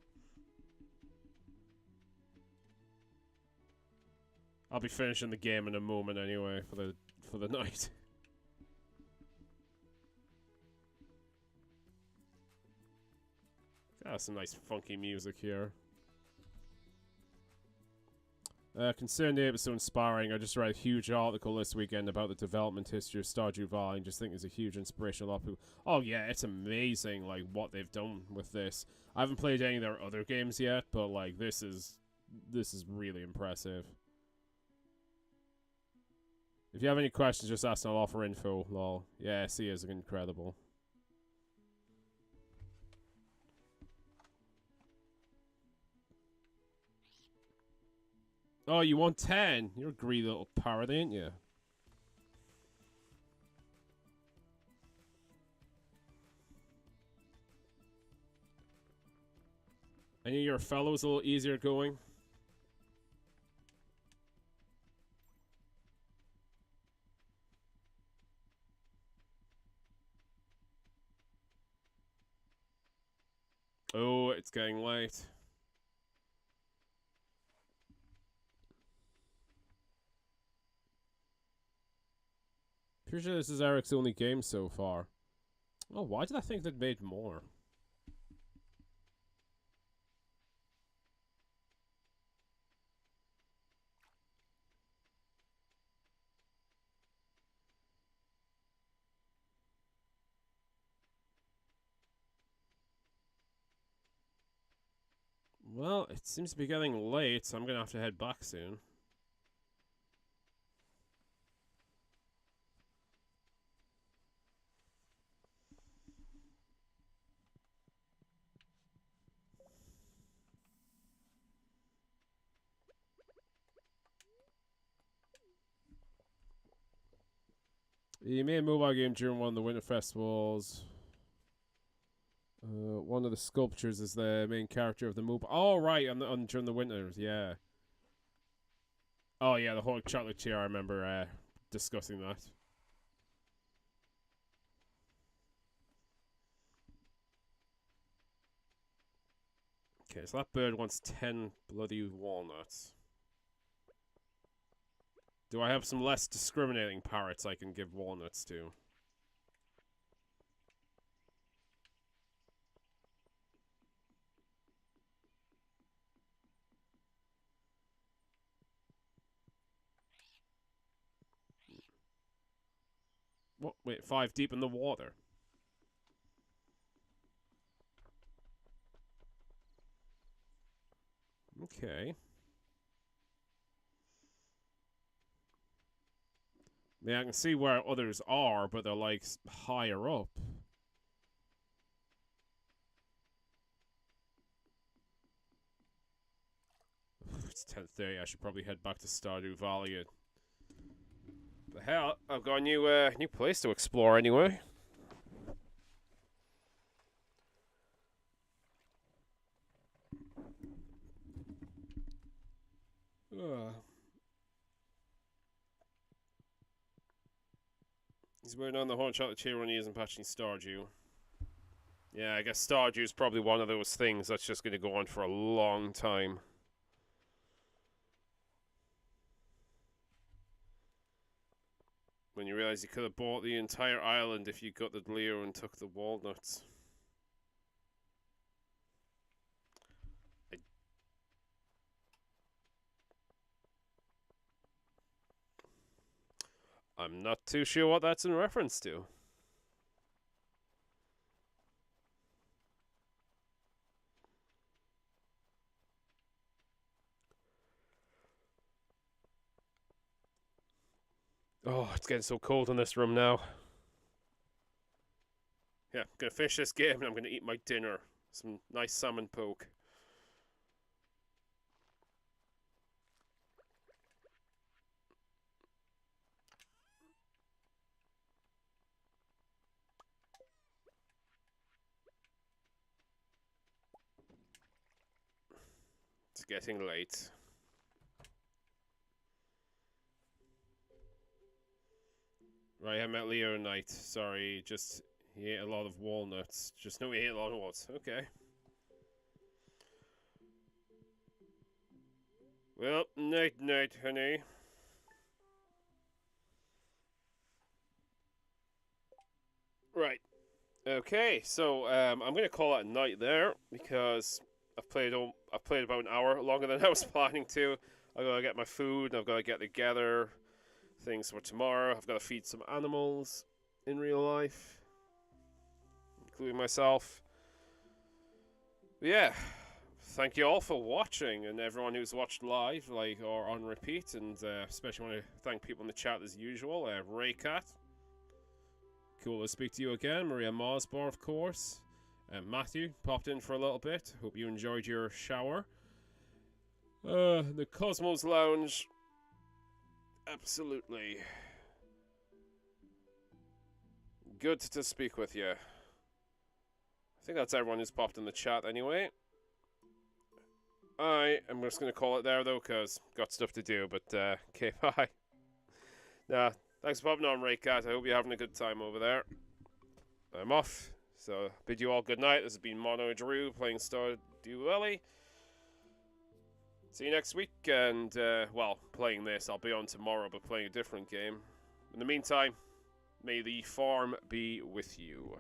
I'll be finishing the game in a moment anyway for the night. Got some nice funky music here. Considering the episode so inspiring, I just read a huge article this weekend about the development history of Stardew Valley and just think it's a huge inspiration. A lot of people... Oh yeah, it's amazing, like, what they've done with this. I haven't played any of their other games yet, but, like, this is really impressive. If you have any questions, just ask and I'll offer info, lol. Yeah, see, is incredible. Oh, you want 10? You're a greedy little parrot, ain't you? Any of your fellows a little easier going? Oh, it's getting late. Pretty sure this is Eric's only game so far. Oh, why did I think they'd made more? Well, it seems to be getting late, so I'm gonna have to head back soon. You made a mobile game during one of the winter festivals. One of the sculptures is the main character of the mobile. Oh, right, during the winters, yeah. Oh, yeah, the whole chocolate chair, I remember discussing that. Okay, so that bird wants 10 bloody walnuts. Do I have some less discriminating parrots I can give walnuts to? What? Wait, 5 deep in the water. Okay. Yeah, I can see where others are, but they're like higher up. It's 10:30. I should probably head back to Stardew Valley. The hell? I've got a new place to explore anyway. He's waiting on the horn chocolate chair when he isn't patching Stardew. Yeah, I guess Stardew is probably one of those things that's just going to go on for a long time. When you realize you could have bought the entire island if you got the Leo and took the walnuts. I'm not too sure what that's in reference to. Oh, it's getting so cold in this room now. Yeah, I'm gonna finish this game and I'm gonna eat my dinner. Some nice salmon poke. It's getting late. Right, I met Leo tonight. Sorry, just he ate a lot of walnuts. Just know he ate a lot of walnuts. Okay. Well, night night, honey. Right. Okay, so I'm gonna call it a night there because I've played about an hour longer than I was planning to. I've got to get my food. I've got to get together things for tomorrow. I've got to feed some animals in real life, including myself. But yeah, thank you all for watching, and everyone who's watched live, or on repeat, and especially want to thank people in the chat as usual. Raycat, cool to speak to you again. Maria Marsbar, of course. Matthew popped in for a little bit. Hope you enjoyed your shower. The Cosmos Lounge. Absolutely. Good to speak with you. I think that's everyone who's popped in the chat anyway. I am just going to call it there though, because got stuff to do, but okay, bye. Nah, thanks for popping on, Raycat. I hope you're having a good time over there. I'm off. So, bid you all good night. This has been Mono Drew playing Stardew Valley. See you next week, and, well, playing this. I'll be on tomorrow, but playing a different game. In the meantime, may the farm be with you.